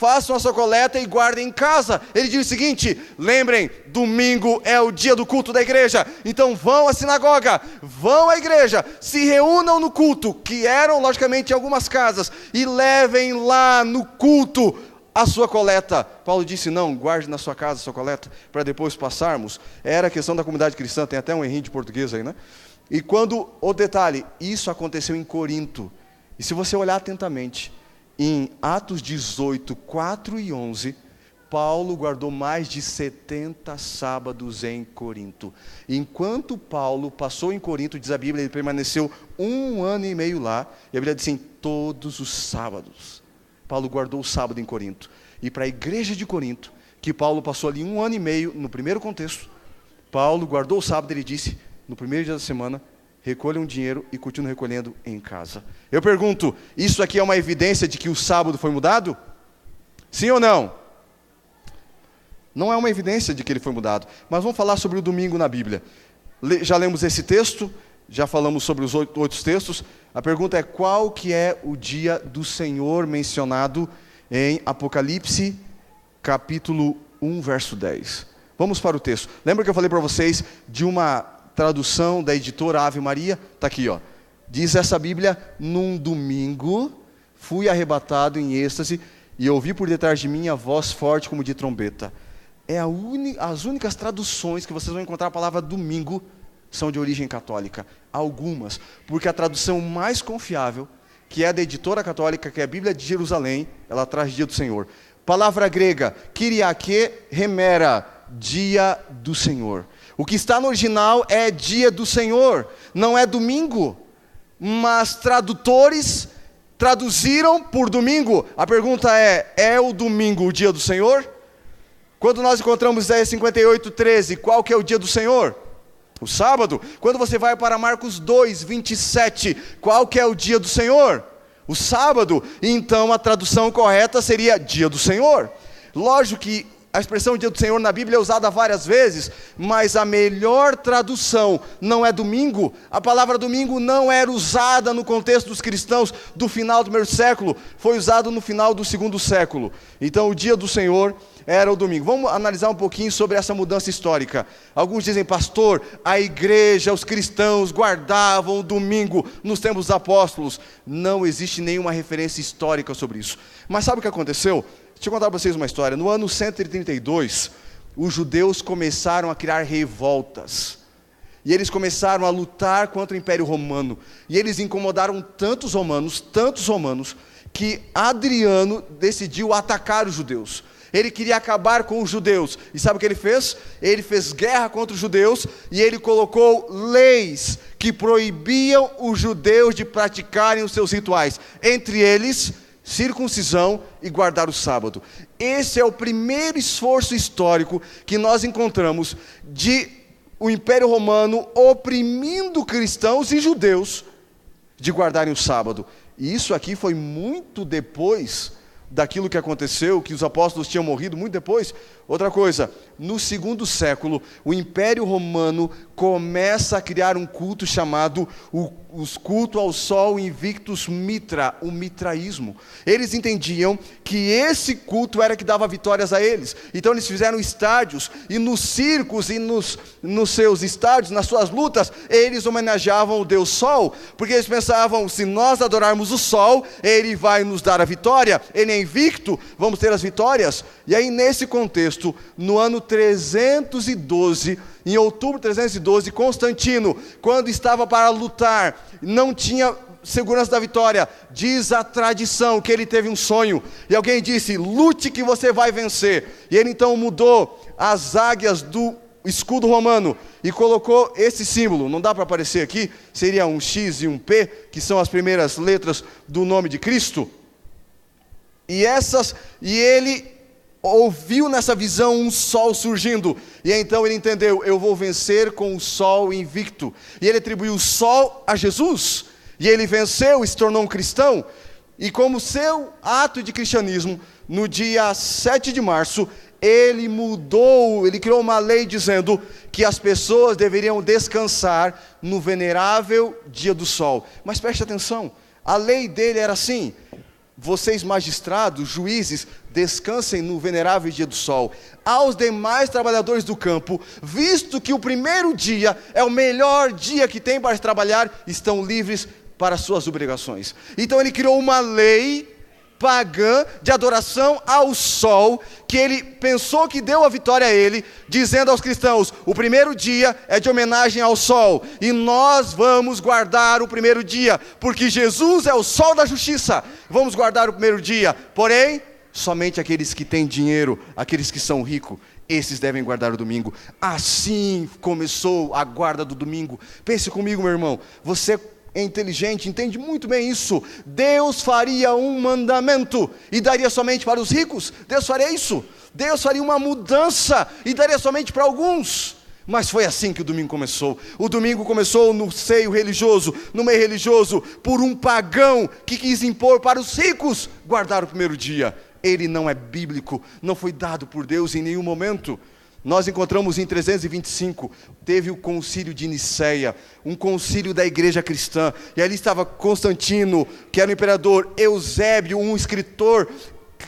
Speaker 12: façam a sua coleta e guardem em casa. Ele diz o seguinte: lembrem, domingo é o dia do culto da igreja, então vão à sinagoga, vão à igreja, se reúnam no culto, que eram logicamente em algumas casas, e levem lá no culto a sua coleta. Paulo disse: não, guarde na sua casa a sua coleta, para depois passarmos. Era a questão da comunidade cristã, tem até um errinho de português aí, né? E quando, o detalhe, isso aconteceu em Corinto. E se você olhar atentamente, em Atos 18, 4 e 11, Paulo guardou mais de 70 sábados em Corinto. Enquanto Paulo passou em Corinto, diz a Bíblia, ele permaneceu 1 ano e meio lá. E a Bíblia diz assim: todos os sábados. Paulo guardou o sábado em Corinto. E para a igreja de Corinto, que Paulo passou ali 1 ano e meio, no primeiro contexto, Paulo guardou o sábado, ele disse: no primeiro dia da semana, recolham dinheiro e continuem recolhendo em casa. Eu pergunto, isso aqui é uma evidência de que o sábado foi mudado? Sim ou não? Não é uma evidência de que ele foi mudado. Mas vamos falar sobre o domingo na Bíblia. Já lemos esse texto, já falamos sobre os outros textos. A pergunta é: qual que é o dia do Senhor mencionado em Apocalipse, capítulo 1, verso 10? Vamos para o texto. Lembra que eu falei para vocês de uma tradução da editora Ave Maria? Está aqui, ó. Diz essa Bíblia: num domingo fui arrebatado em êxtase e ouvi por detrás de mim a voz forte como de trombeta. As únicas traduções que vocês vão encontrar a palavra domingo são de origem católica. Algumas, porque a tradução mais confiável, que é da editora católica, que é a Bíblia de Jerusalém, ela traz dia do Senhor. Palavra grega, Kyriake Hemera, dia do Senhor. O que está no original é dia do Senhor, não é domingo. Mas tradutores traduziram por domingo. A pergunta é o domingo o dia do Senhor? Quando nós encontramos Isaías 58, 13, qual que é o dia do Senhor? O sábado. Quando você vai para Marcos 2, 27, qual que é o dia do Senhor? O sábado. Então a tradução correta seria dia do Senhor. Lógico que a expressão dia do Senhor na Bíblia é usada várias vezes, mas a melhor tradução não é domingo. A palavra domingo não era usada no contexto dos cristãos do final do primeiro século, foi usado no final do segundo século. Então o dia do Senhor era o domingo. Vamos analisar um pouquinho sobre essa mudança histórica. Alguns dizem: pastor, a igreja, os cristãos guardavam o domingo nos tempos dos apóstolos. Não existe nenhuma referência histórica sobre isso. Mas sabe o que aconteceu? Deixa eu contar para vocês uma história. No ano 132, os judeus começaram a criar revoltas. E eles começaram a lutar contra o Império Romano. E eles incomodaram tantos romanos, que Adriano decidiu atacar os judeus. Ele queria acabar com os judeus. E sabe o que ele fez? Ele fez guerra contra os judeus e ele colocou leis que proibiam os judeus de praticarem os seus rituais. Entre eles, circuncisão e guardar o sábado. Esse é o primeiro esforço histórico que nós encontramos de o Império Romano oprimindo cristãos e judeus de guardarem o sábado. E isso aqui foi muito depois daquilo que aconteceu, que os apóstolos tinham morrido, muito depois. Outra coisa, no segundo século, o Império Romano começa a criar um culto chamado os culto ao sol Invictus Mitra, o mitraísmo. Eles entendiam que esse culto era que dava vitórias a eles. Então eles fizeram estádios, e nos circos e nos seus estádios, nas suas lutas, eles homenageavam o Deus Sol, porque eles pensavam: se nós adorarmos o Sol, ele vai nos dar a vitória, ele é invicto, vamos ter as vitórias. E aí, nesse contexto, no ano 312, em outubro de 312, Constantino, quando estava para lutar, não tinha segurança da vitória. Diz a tradição que ele teve um sonho, e alguém disse: lute que você vai vencer. E ele então mudou as águias do escudo romano e colocou esse símbolo. Não dá para aparecer aqui, seria um X e um P, que são as primeiras letras do nome de Cristo. E ele ouviu nessa visão um sol surgindo, e então ele entendeu: eu vou vencer com o sol invicto. E ele atribuiu o sol a Jesus, e ele venceu e se tornou um cristão. E como seu ato de cristianismo, no dia 7 de março, ele criou uma lei dizendo que as pessoas deveriam descansar no venerável dia do sol. Mas preste atenção, a lei dele era assim: vocês magistrados, juízes, descansem no venerável dia do sol. Aos demais trabalhadores do campo, visto que o primeiro dia é o melhor dia que tem para trabalhar, estão livres para suas obrigações. Então ele criou uma lei pagã de adoração ao sol, que ele pensou que deu a vitória a ele, dizendo aos cristãos: o primeiro dia é de homenagem ao sol, e nós vamos guardar o primeiro dia, porque Jesus é o sol da justiça. Vamos guardar o primeiro dia. Porém, somente aqueles que têm dinheiro, aqueles que são ricos, esses devem guardar o domingo. Assim começou a guarda do domingo. Pense comigo, meu irmão, você é inteligente, entende muito bem isso. Deus faria um mandamento e daria somente para os ricos? Deus faria isso? Deus faria uma mudança e daria somente para alguns? Mas foi assim que o domingo começou. O domingo começou no seio religioso, no meio religioso, por um pagão que quis impor para os ricos guardar o primeiro dia. Ele não é bíblico, não foi dado por Deus em nenhum momento. Nós encontramos em 325, teve o concílio de Niceia, um concílio da igreja cristã, e ali estava Constantino, que era o imperador, Eusébio, um escritor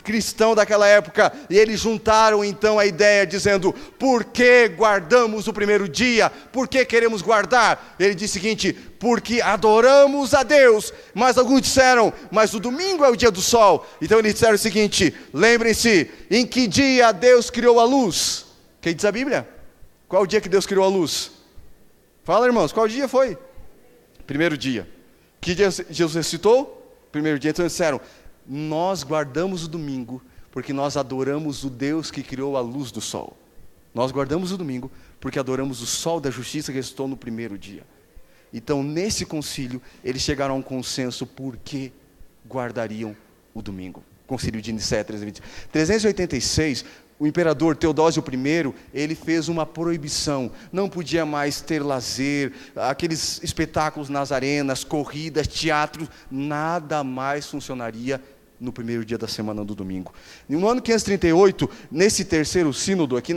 Speaker 12: cristão daquela época, e eles juntaram então a ideia, dizendo: por que guardamos o primeiro dia? Por que queremos guardar? Ele disse o seguinte: porque adoramos a Deus. Mas alguns disseram: mas o domingo é o dia do sol. Então eles disseram o seguinte: lembrem-se, em que dia Deus criou a luz? Quem diz a Bíblia? Qual o dia que Deus criou a luz? Fala, irmãos, qual dia foi? Primeiro dia. Que dia Jesus ressuscitou? Primeiro dia. Então eles disseram: nós guardamos o domingo porque nós adoramos o Deus que criou a luz do sol. Nós guardamos o domingo porque adoramos o sol da justiça que ressuscitou no primeiro dia. Então, nesse concílio, eles chegaram a um consenso por que guardariam o domingo. Concílio de Nicéia 320. 386, o imperador Teodósio I, ele fez uma proibição. Não podia mais ter lazer, aqueles espetáculos nas arenas, corridas, teatros, nada mais funcionaria no primeiro dia da semana do domingo. No ano 538, nesse terceiro sínodo aqui,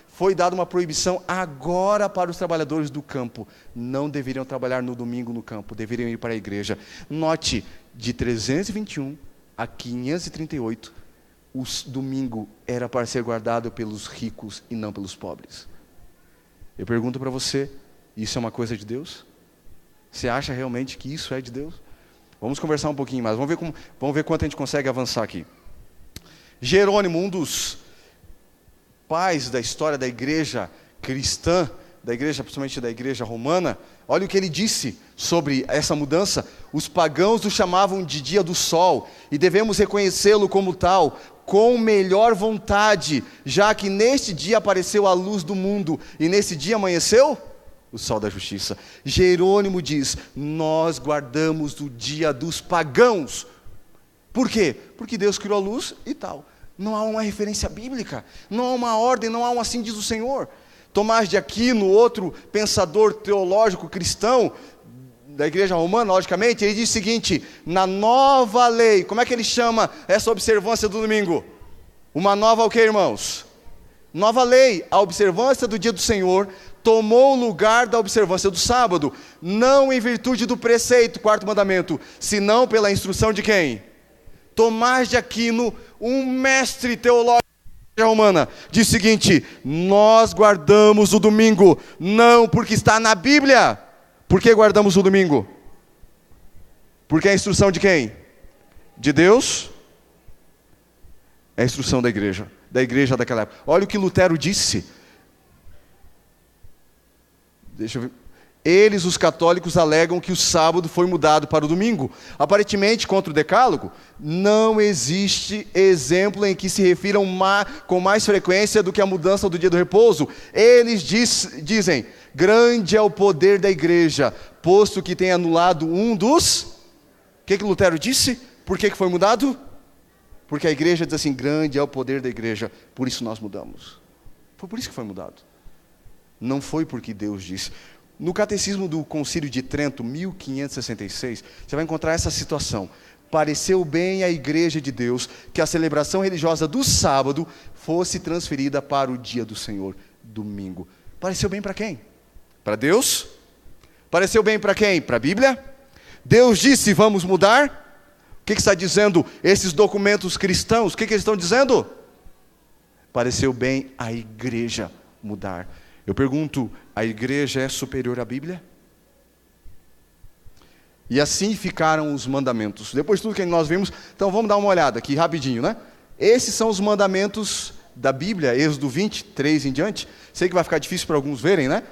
Speaker 12: foi dada uma proibição agora para os trabalhadores do campo. Não deveriam trabalhar no domingo no campo, deveriam ir para a igreja. Note, de 321 a 538, o domingo era para ser guardado pelos ricos e não pelos pobres. Eu pergunto para você, isso é uma coisa de Deus? Você acha realmente que isso é de Deus? Vamos conversar um pouquinho mais, vamos ver quanto a gente consegue avançar aqui. Jerônimo, um dos pais da história da igreja cristã, da igreja, principalmente da igreja romana, olha o que ele disse sobre essa mudança. Os pagãos o chamavam de dia do sol, e devemos reconhecê-lo como tal, com melhor vontade, já que neste dia apareceu a luz do mundo, e nesse dia amanheceu o sol da justiça. Jerônimo diz: nós guardamos o dia dos pagãos. Por quê? Porque Deus criou a luz e tal. Não há uma referência bíblica, não há uma ordem, não há um assim diz o Senhor. Tomás de Aquino, outro pensador teológico cristão, da igreja romana, logicamente, ele diz o seguinte: na nova lei, como é que ele chama essa observância do domingo? Uma nova o que, irmãos? Nova lei, a observância do dia do Senhor tomou o lugar da observância do sábado, não em virtude do preceito, quarto mandamento, senão pela instrução de quem? Tomás de Aquino, um mestre teológico da igreja romana, diz o seguinte: nós guardamos o domingo, não porque está na Bíblia. Por que guardamos o domingo? Porque é a instrução de quem? De Deus? É a instrução da igreja daquela época. Olha o que Lutero disse. Deixa eu ver. Eles, os católicos, alegam que o sábado foi mudado para o domingo. Aparentemente, contra o decálogo, não existe exemplo em que se refiram com mais frequência do que a mudança do dia do repouso. Eles dizem: grande é o poder da igreja, posto que tem anulado um dos... O que Lutero disse? Por que foi mudado? Porque a igreja diz assim: grande é o poder da igreja, por isso nós mudamos. Foi por isso que foi mudado. Não foi porque Deus disse. No Catecismo do Concílio de Trento, 1566, você vai encontrar essa situação. Pareceu bem à Igreja de Deus que a celebração religiosa do sábado fosse transferida para o dia do Senhor, domingo. Pareceu bem para quem? Para Deus? Pareceu bem para quem? Para a Bíblia? Deus disse: vamos mudar? que está dizendo esses documentos cristãos? O que eles estão dizendo? Pareceu bem a igreja mudar. Eu pergunto, a igreja é superior à Bíblia? E assim ficaram os mandamentos. Depois de tudo que nós vimos, então vamos dar uma olhada aqui rapidinho, né? Esses são os mandamentos da Bíblia, Êxodo 23 em diante. Sei que vai ficar difícil para alguns verem, né?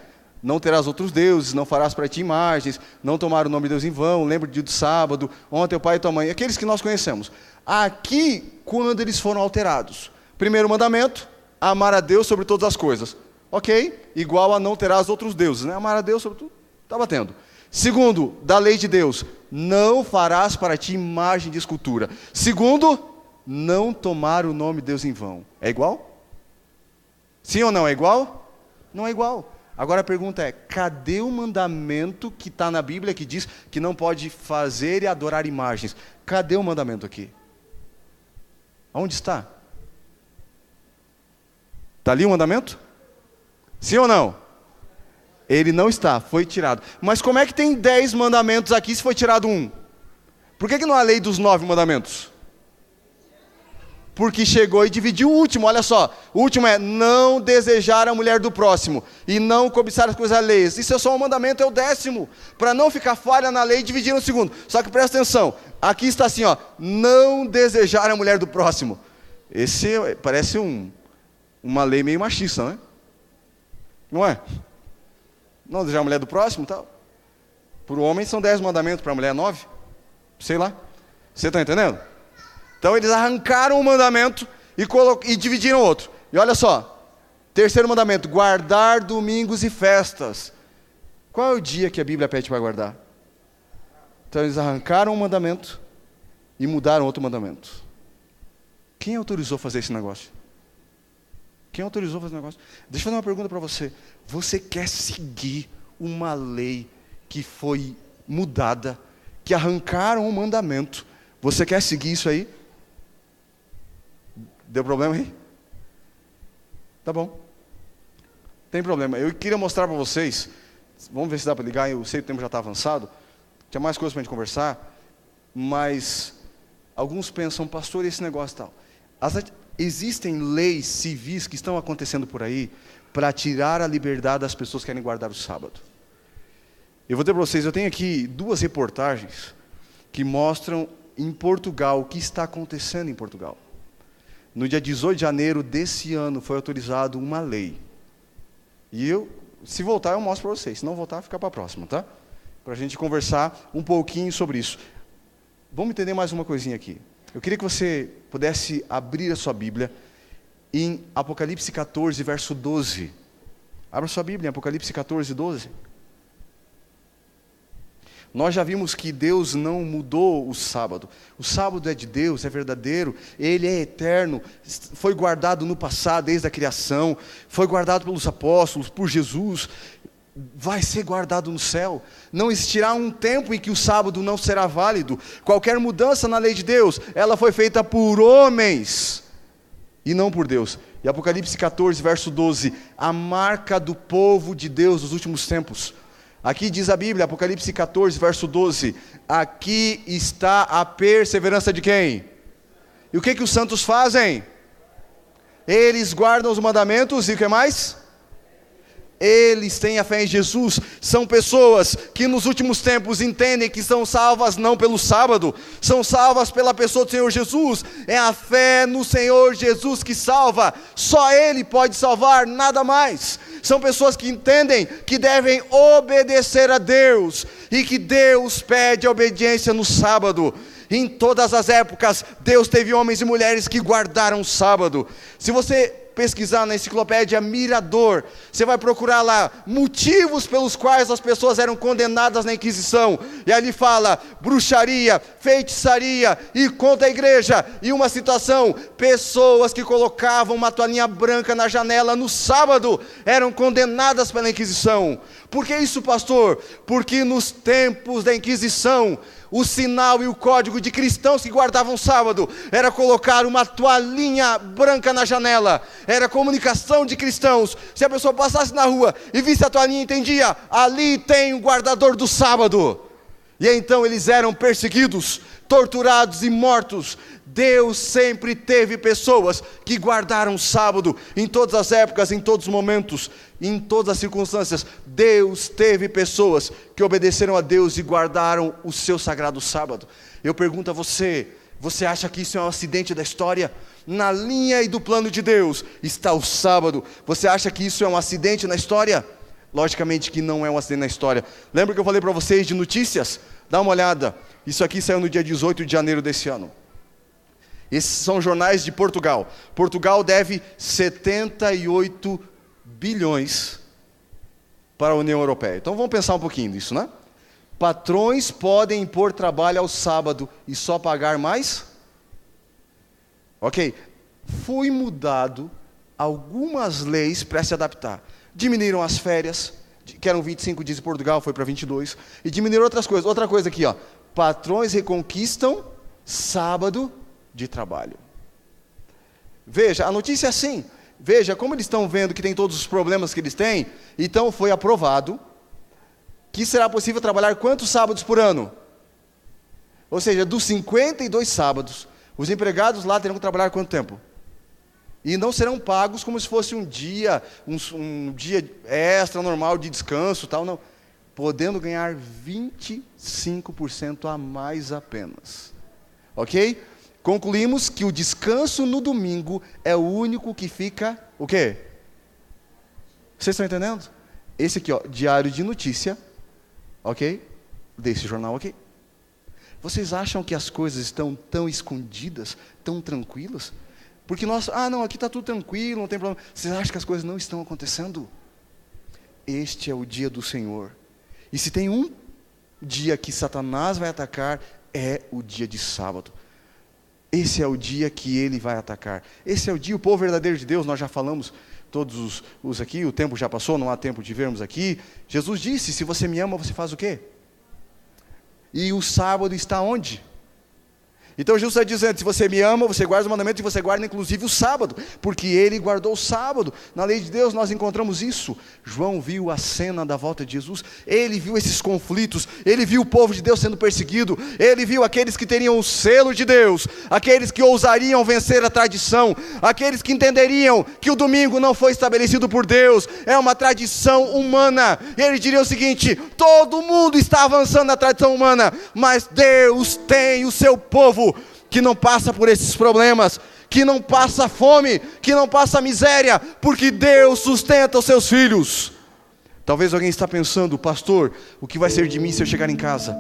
Speaker 12: Não terás outros deuses, não farás para ti imagens, não tomar o nome de Deus em vão, lembra do dia do sábado, honra teu pai e tua mãe, aqueles que nós conhecemos. Aqui, quando eles foram alterados. Primeiro mandamento, amar a Deus sobre todas as coisas. Ok? Igual a não terás outros deuses, né? Amar a Deus sobre tudo, está batendo. Segundo, da lei de Deus, não farás para ti imagem de escultura. Segundo, não tomar o nome de Deus em vão. É igual? Sim ou não? É igual? Não é igual. Agora a pergunta é, cadê o mandamento que está na Bíblia que diz que não pode fazer e adorar imagens? Cadê o mandamento aqui? Onde está? Está ali o mandamento? Sim ou não? Ele não está, foi tirado. Mas como é que tem 10 mandamentos aqui se foi tirado um? Por que não há lei dos 9 mandamentos? Porque chegou e dividiu o último, olha só. O último é não desejar a mulher do próximo e não cobiçar as coisas alheias. Isso é só um mandamento, é o 10º. Para não ficar falha na lei, dividiram o segundo. Só que presta atenção, aqui está assim, ó, não desejar a mulher do próximo. Esse parece uma lei meio machista, né? Não é? Não desejar a mulher do próximo, tal. Para o homem são 10 mandamentos, para a mulher 9. Sei lá. Você está entendendo? Então eles arrancaram um mandamento e dividiram outro. E olha só, terceiro mandamento, guardar domingos e festas. Qual é o dia que a Bíblia pede para guardar? Então eles arrancaram um mandamento e mudaram outro mandamento. Quem autorizou fazer esse negócio? Quem autorizou fazer esse negócio? Deixa eu fazer uma pergunta para você. Você quer seguir uma lei que foi mudada, que arrancaram um mandamento? Você quer seguir isso aí? Deu problema aí? Tá bom. Tem problema. Eu queria mostrar para vocês, vamos ver se dá para ligar, eu sei que o tempo já está avançado, tinha mais coisas para a gente conversar, mas alguns pensam, pastor, esse negócio e tal. Existem leis civis que estão acontecendo por aí para tirar a liberdade das pessoas que querem guardar o sábado. Eu vou dizer para vocês, eu tenho aqui 2 reportagens que mostram em Portugal o que está acontecendo em Portugal. No dia 18 de janeiro desse ano foi autorizado uma lei. E se voltar, eu mostro para vocês. Se não voltar, fica para a próxima, tá? Para a gente conversar um pouquinho sobre isso. Vamos entender mais uma coisinha aqui. Eu queria que você pudesse abrir a sua Bíblia em Apocalipse 14, verso 12. Abra sua Bíblia em Apocalipse 14, 12. Nós já vimos que Deus não mudou o sábado. O sábado é de Deus, é verdadeiro, ele é eterno, foi guardado no passado, desde a criação, foi guardado pelos apóstolos, por Jesus, vai ser guardado no céu. Não existirá um tempo em que o sábado não será válido. Qualquer mudança na lei de Deus, ela foi feita por homens e não por Deus. E Apocalipse 14, verso 12, a marca do povo de Deus nos últimos tempos. Aqui diz a Bíblia, Apocalipse 14, verso 12, aqui está a perseverança de quem? E o que os santos fazem? Eles guardam os mandamentos e o que mais? Eles têm a fé em Jesus. São pessoas que nos últimos tempos entendem que são salvas não pelo sábado, são salvas pela pessoa do Senhor Jesus. É a fé no Senhor Jesus que salva. Só Ele pode salvar, nada mais. São pessoas que entendem que devem obedecer a Deus e que Deus pede a obediência no sábado. Em todas as épocas, Deus teve homens e mulheres que guardaram o sábado. Se você pesquisar na enciclopédia Mirador, você vai procurar lá motivos pelos quais as pessoas eram condenadas na Inquisição, e ali fala bruxaria, feitiçaria, e contra a igreja, e uma citação, pessoas que colocavam uma toalhinha branca na janela no sábado, eram condenadas pela Inquisição. Por que isso, pastor? Porque nos tempos da Inquisição, o sinal e o código de cristãos que guardavam sábado era colocar uma toalhinha branca na janela. Era comunicação de cristãos. Se a pessoa passasse na rua e visse a toalhinha, entendia, ali tem o guardador do sábado. E então eles eram perseguidos, torturados e mortos. Deus sempre teve pessoas que guardaram o sábado, em todas as épocas, em todos os momentos, em todas as circunstâncias. Deus teve pessoas que obedeceram a Deus e guardaram o seu sagrado sábado. Eu pergunto a você, você acha que isso é um acidente da história? Na linha e do plano de Deus está o sábado. Você acha que isso é um acidente na história? Logicamente que não é um acidente na história. Lembra que eu falei para vocês de notícias? Dá uma olhada. Isso aqui saiu no dia 18 de janeiro desse ano. Esses são jornais de Portugal. Portugal deve 78 bilhões para a União Europeia. Então vamos pensar um pouquinho nisso, né? Patrões podem impor trabalho ao sábado e só pagar mais? Ok. Foi mudado algumas leis para se adaptar. Diminuíram as férias, que eram 25 dias em Portugal, foi para 22. E diminuíram outras coisas. Outra coisa aqui, ó. Patrões reconquistam sábado de trabalho. Veja, a notícia é assim. Veja como eles estão vendo que tem todos os problemas que eles têm. Então foi aprovado que será possível trabalhar quantos sábados por ano? Ou seja, dos 52 sábados, os empregados lá terão que trabalhar quanto tempo? E não serão pagos como se fosse um dia extra normal de descanso, tal, não. Podendo ganhar 25% a mais apenas. Ok? Concluímos que o descanso no domingo é o único que fica, o quê? Vocês estão entendendo? Esse aqui, ó, diário de notícia, ok? Desse jornal aqui. Vocês acham que as coisas estão tão escondidas, tão tranquilas? Porque nós, não, aqui está tudo tranquilo, não tem problema. Vocês acham que as coisas não estão acontecendo? Este é o dia do Senhor. E se tem um dia que Satanás vai atacar, é o dia de sábado. Esse é o dia que ele vai atacar. Esse é o dia, o povo verdadeiro de Deus, nós já falamos, todos os aqui, o tempo já passou, não há tempo de vermos aqui. Jesus disse, se você me ama, você faz o quê? E o sábado está onde? Então Jesus está dizendo, se você me ama, você guarda os mandamentos e você guarda inclusive o sábado, porque ele guardou o sábado. Na lei de Deus nós encontramos isso. João viu a cena da volta de Jesus, ele viu esses conflitos, ele viu o povo de Deus sendo perseguido, ele viu aqueles que teriam o selo de Deus, aqueles que ousariam vencer a tradição, aqueles que entenderiam que o domingo não foi estabelecido por Deus, é uma tradição humana. E ele diria o seguinte, todo mundo está avançando na tradição humana, mas Deus tem o seu povo que não passa por esses problemas, que não passa fome, que não passa miséria, porque Deus sustenta os seus filhos. Talvez alguém está pensando, pastor, o que vai ser de mim se eu chegar em casa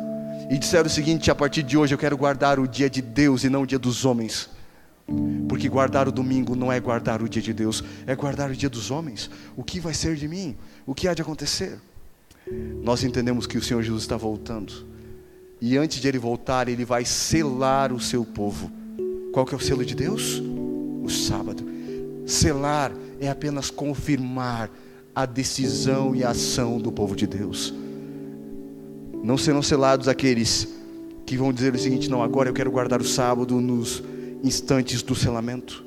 Speaker 12: e disser o seguinte, a partir de hoje eu quero guardar o dia de Deus e não o dia dos homens? Porque guardar o domingo não é guardar o dia de Deus, é guardar o dia dos homens. O que vai ser de mim? O que há de acontecer? Nós entendemos que o Senhor Jesus está voltando. E antes de ele voltar, ele vai selar o seu povo. Qual que é o selo de Deus? O sábado. Selar é apenas confirmar a decisão e a ação do povo de Deus. Não serão selados aqueles que vão dizer o seguinte, não, agora eu quero guardar o sábado nos instantes do selamento.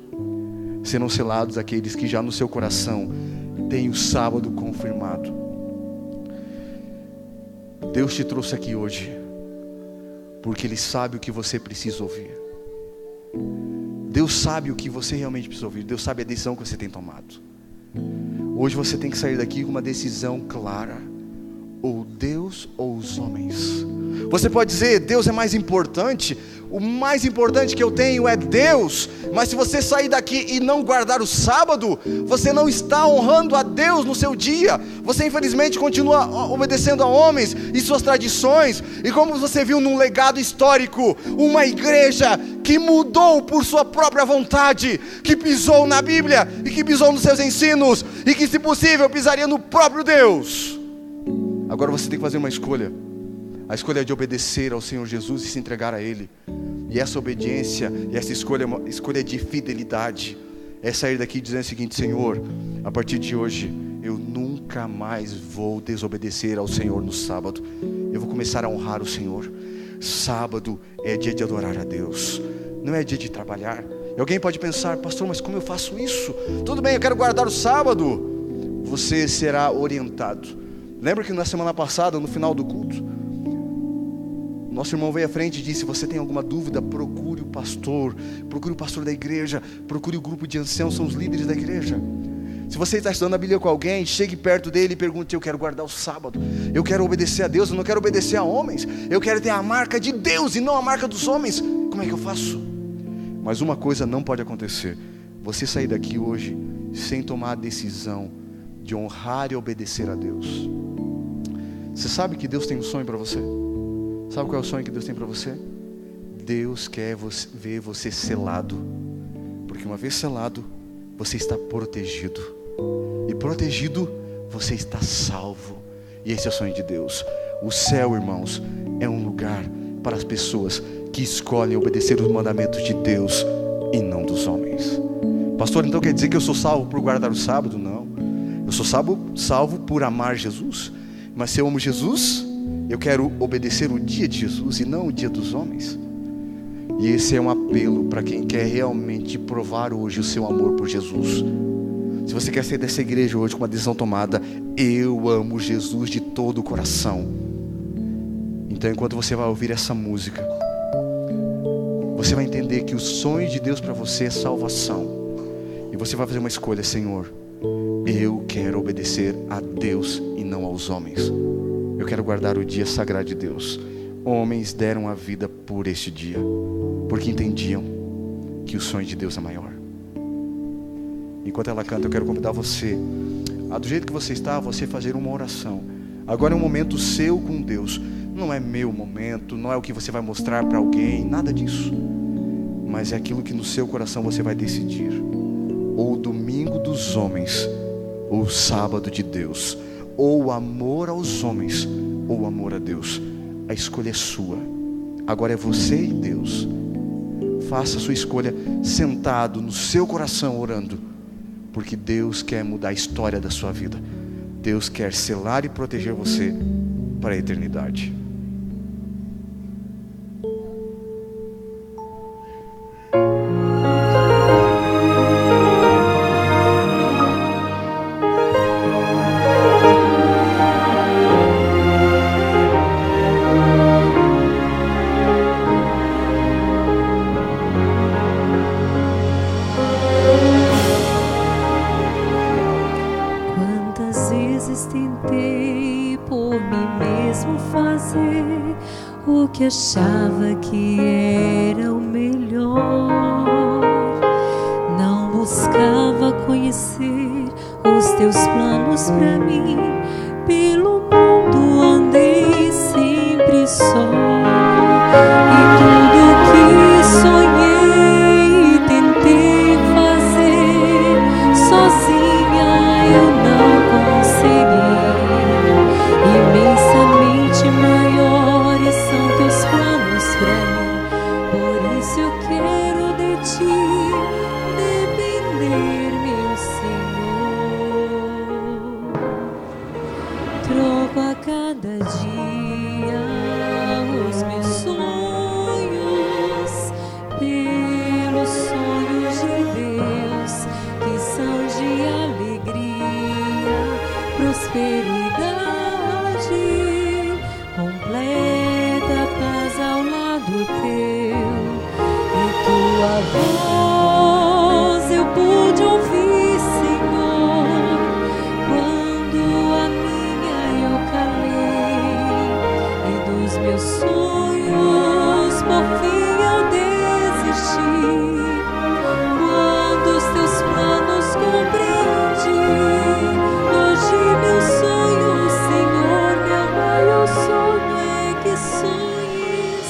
Speaker 12: Serão selados aqueles que já no seu coração têm o sábado confirmado. Deus te trouxe aqui hoje porque Ele sabe o que você precisa ouvir. Deus sabe o que você realmente precisa ouvir. Deus sabe a decisão que você tem tomado. Hoje você tem que sair daqui com uma decisão clara. Ou Deus ou os homens. Você pode dizer, Deus é mais importante. O mais importante que eu tenho é Deus. Mas se você sair daqui e não guardar o sábado, você não está honrando a Deus no seu dia. Você infelizmente continua obedecendo a homens e suas tradições. E como você viu num legado histórico, uma igreja que mudou por sua própria vontade, que pisou na Bíblia e que pisou nos seus ensinos, e que se possível pisaria no próprio Deus. Agora você tem que fazer uma escolha. A escolha é de obedecer ao Senhor Jesus e se entregar a Ele. E essa obediência, e essa escolha é uma escolha de fidelidade. É sair daqui dizendo o seguinte, Senhor, a partir de hoje, eu nunca mais vou desobedecer ao Senhor no sábado. Eu vou começar a honrar o Senhor. Sábado é dia de adorar a Deus, não é dia de trabalhar. E alguém pode pensar, pastor, mas como eu faço isso? Tudo bem, eu quero guardar o sábado. Você será orientado. Lembra que na semana passada, no final do culto, Nosso irmão veio à frente e disse: você tem alguma dúvida, procure o pastor da igreja, procure o grupo de anciãos, são os líderes da igreja. Se você está estudando a Bíblia com alguém, chegue perto dele e pergunte: eu quero guardar o sábado, eu quero obedecer a Deus, eu não quero obedecer a homens, eu quero ter a marca de Deus e não a marca dos homens. Como é que eu faço? Mas uma coisa não pode acontecer: você sair daqui hoje sem tomar a decisão de honrar e obedecer a Deus. Você sabe que Deus tem um sonho para você? Sabe qual é o sonho que Deus tem para você? Deus quer ver você selado, porque uma vez selado, você está protegido, e protegido, você está salvo. E esse é o sonho de Deus. O céu, irmãos, é um lugar para as pessoas que escolhem obedecer os mandamentos de Deus e não dos homens. Pastor, então quer dizer que eu sou salvo por guardar o sábado? Não, eu sou salvo por amar Jesus. Mas se eu amo Jesus, eu quero obedecer o dia de Jesus e não o dia dos homens. E esse é um apelo para quem quer realmente provar hoje o seu amor por Jesus. Se você quer sair dessa igreja hoje com uma decisão tomada: eu amo Jesus de todo o coração. Então, enquanto você vai ouvir essa música, você vai entender que o sonho de Deus para você é salvação. E você vai fazer uma escolha: Senhor, eu quero obedecer a Deus e não aos homens. Eu quero guardar o dia sagrado de Deus. Homens deram a vida por este dia, porque entendiam que o sonho de Deus é maior. Enquanto ela canta, eu quero convidar você a, do jeito que você está, você fazer uma oração. Agora é um momento seu com Deus. Não é meu momento, não é o que você vai mostrar para alguém, nada disso. Mas é aquilo que no seu coração você vai decidir: ou o domingo dos homens, ou o sábado de Deus, ou o amor aos homens, ou o amor a Deus. A escolha é sua. Agora é você e Deus. Faça a sua escolha sentado no seu coração, orando, porque Deus quer mudar a história da sua vida. Deus quer selar e proteger você para a eternidade.
Speaker 5: Que achava que era o melhor, não buscava conhecer os teus planos pra mim. Pelo mundo andei sempre só, e tudo que sonhei e tentei fazer sozinha eu não consegui. Imensamente maiores são teus planos pra mim, por isso eu quero de ti depender, meu Senhor. Troco a cada dia os meus sonhos pelos sonhos de Deus, que são de alegria, prosperidade, completa paz ao lado teu. E tua voz eu pude ouvir, Senhor, quando a minha eu calei, e dos meus sonhos por fim eu desisti. Quando os teus planos compreendi, hoje meu sonho, Senhor, meu maior sonho é que sonhes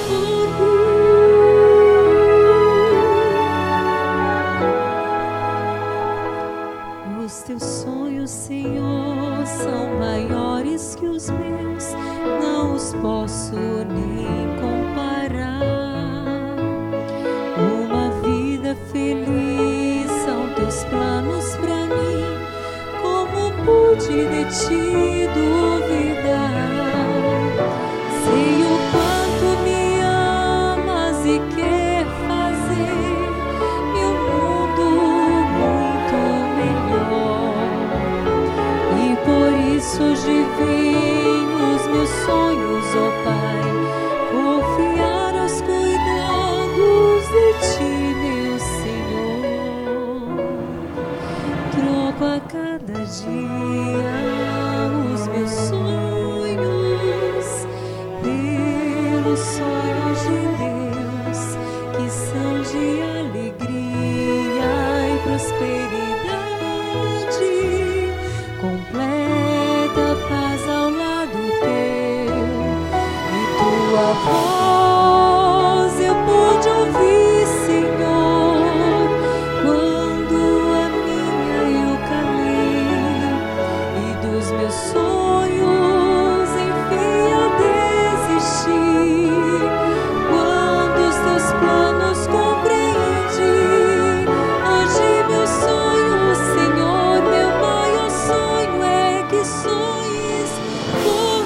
Speaker 5: por mim. de alegria e prosperidade, completa paz ao lado teu, e tua voz eu pude ouvir, Senhor, quando a minha eu calei, e dos meus sonhos enfim eu desisti. Quando os teus planos compreendi, hoje meu sonho, Senhor, meu maior sonho é que sonhes por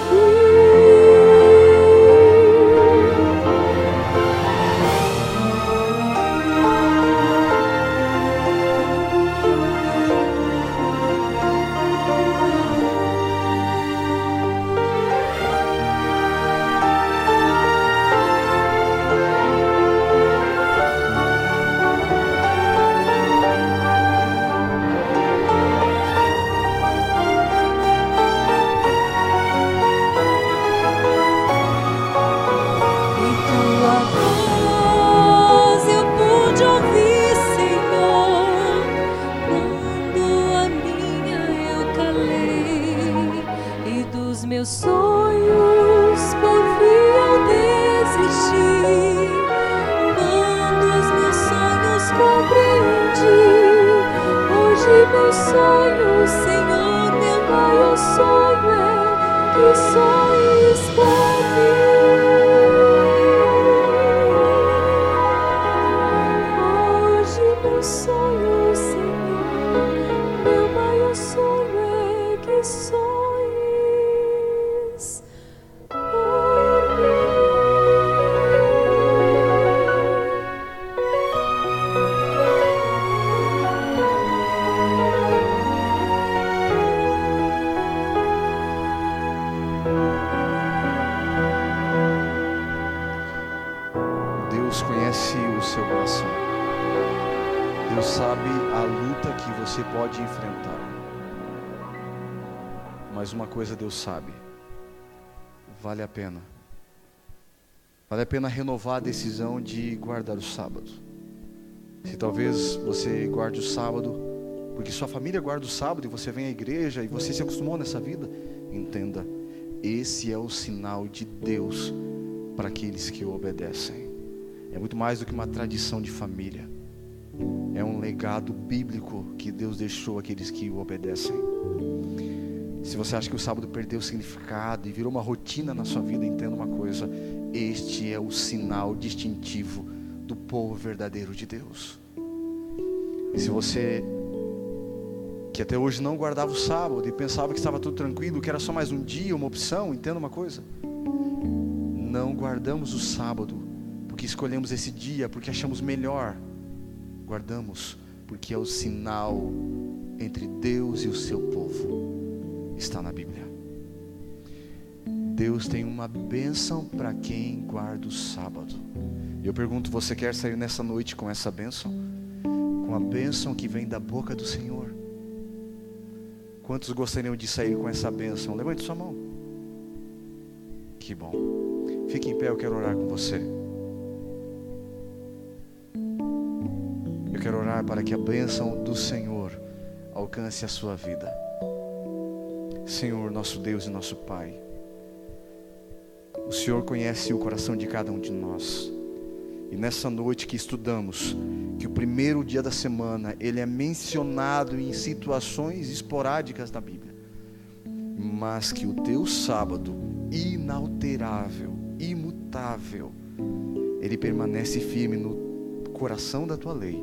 Speaker 5: meus sonhos por fim eu desisti. Quando os meus sonhos compreendi, hoje meu sonho, Senhor, meu maior sonho é que sonhes por mim. Hoje meu sonho, Senhor, meu maior sonho é que sonhes.
Speaker 12: Deus conhece o seu coração. Deus sabe a luta que você pode enfrentar. Mas uma coisa Deus sabe: vale a pena. Vale a pena renovar a decisão de guardar o sábado. Se talvez você guarde o sábado porque sua família guarda o sábado e você vem à igreja e você se acostumou nessa vida, entenda, esse é o sinal de Deus para aqueles que o obedecem. É muito mais do que uma tradição de família. É um legado bíblico que Deus deixou àqueles que o obedecem. Se você acha que o sábado perdeu o significado e virou uma rotina na sua vida, entenda uma coisa: este é o sinal distintivo do povo verdadeiro de Deus. E se você que até hoje não guardava o sábado e pensava que estava tudo tranquilo, que era só mais um dia, uma opção, entenda uma coisa: não guardamos o sábado porque escolhemos esse dia, porque achamos melhor. Guardamos porque é o sinal entre Deus e o seu povo. Está na Bíblia. Deus tem uma bênção para quem guarda o sábado. Eu pergunto, você quer sair nessa noite com essa bênção? Com a bênção que vem da boca do Senhor? Quantos gostariam de sair com essa bênção? Levante sua mão. Que bom. Fique em pé, eu quero orar com você. Eu quero orar para que a bênção do Senhor alcance a sua vida. Senhor, nosso Deus e nosso Pai, o Senhor conhece o coração de cada um de nós. E nessa noite que estudamos que o primeiro dia da semana ele é mencionado em situações esporádicas da Bíblia, mas que o teu sábado inalterável, imutável, ele permanece firme no coração da tua lei.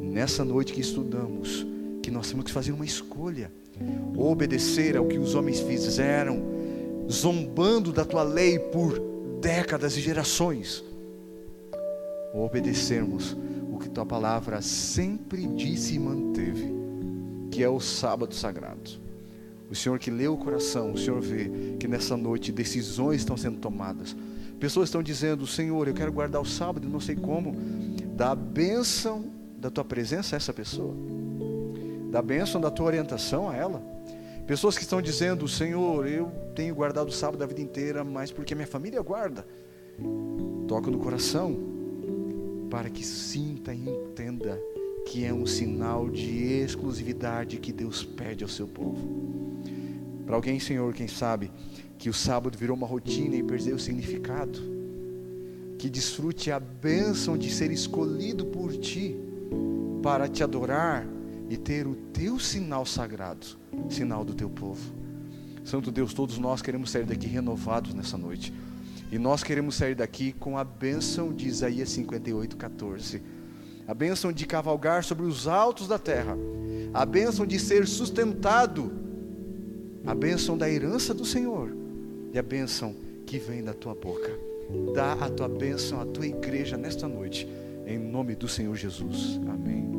Speaker 12: Nessa noite que estudamos que nós temos que fazer uma escolha: obedecer ao que os homens fizeram, zombando da tua lei por décadas e gerações, ou obedecermos o que tua palavra sempre disse e manteve, que é o sábado sagrado. O Senhor que lê o coração, o Senhor vê que nessa noite decisões estão sendo tomadas. Pessoas estão dizendo: Senhor, eu quero guardar o sábado, não sei como. Dá a bênção da tua presença a essa pessoa, dá a bênção da tua orientação a ela. Pessoas que estão dizendo: Senhor, eu tenho guardado o sábado a vida inteira, mas porque minha família guarda. Toca no coração para que sinta e entenda que é um sinal de exclusividade que Deus pede ao seu povo. Para alguém, Senhor, quem sabe, que o sábado virou uma rotina e perdeu o significado, que desfrute a bênção de ser escolhido por Ti, para Te adorar e ter o Teu sinal sagrado, sinal do Teu povo. Santo Deus, todos nós queremos sair daqui renovados nessa noite, e nós queremos sair daqui com a bênção de Isaías 58:14, a bênção de cavalgar sobre os altos da terra, a bênção de ser sustentado, a bênção da herança do Senhor, e a bênção que vem da Tua boca. Dá a Tua bênção à Tua igreja nesta noite, em nome do Senhor Jesus. Amém.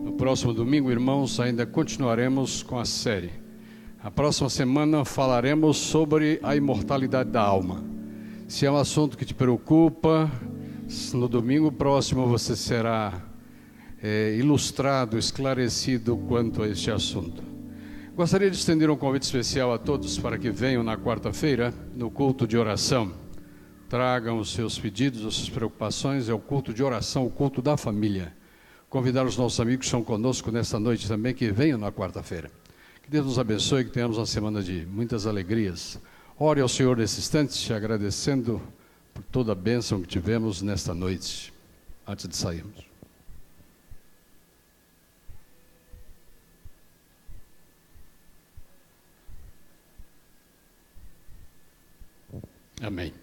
Speaker 6: No próximo domingo, irmãos, ainda continuaremos com a série. A próxima semana falaremos sobre a imortalidade da alma. Se é um assunto que te preocupa, no domingo próximo você será ilustrado, esclarecido quanto a este assunto. Gostaria de estender um convite especial a todos para que venham na quarta-feira no culto de oração. Tragam os seus pedidos, as suas preocupações, é o culto de oração, o culto da família. Convidar os nossos amigos que estão conosco nesta noite também, que venham na quarta-feira. Que Deus nos abençoe, que tenhamos uma semana de muitas alegrias. Ore ao Senhor nesse instante, agradecendo por toda a bênção que tivemos nesta noite, antes de sairmos. Amém.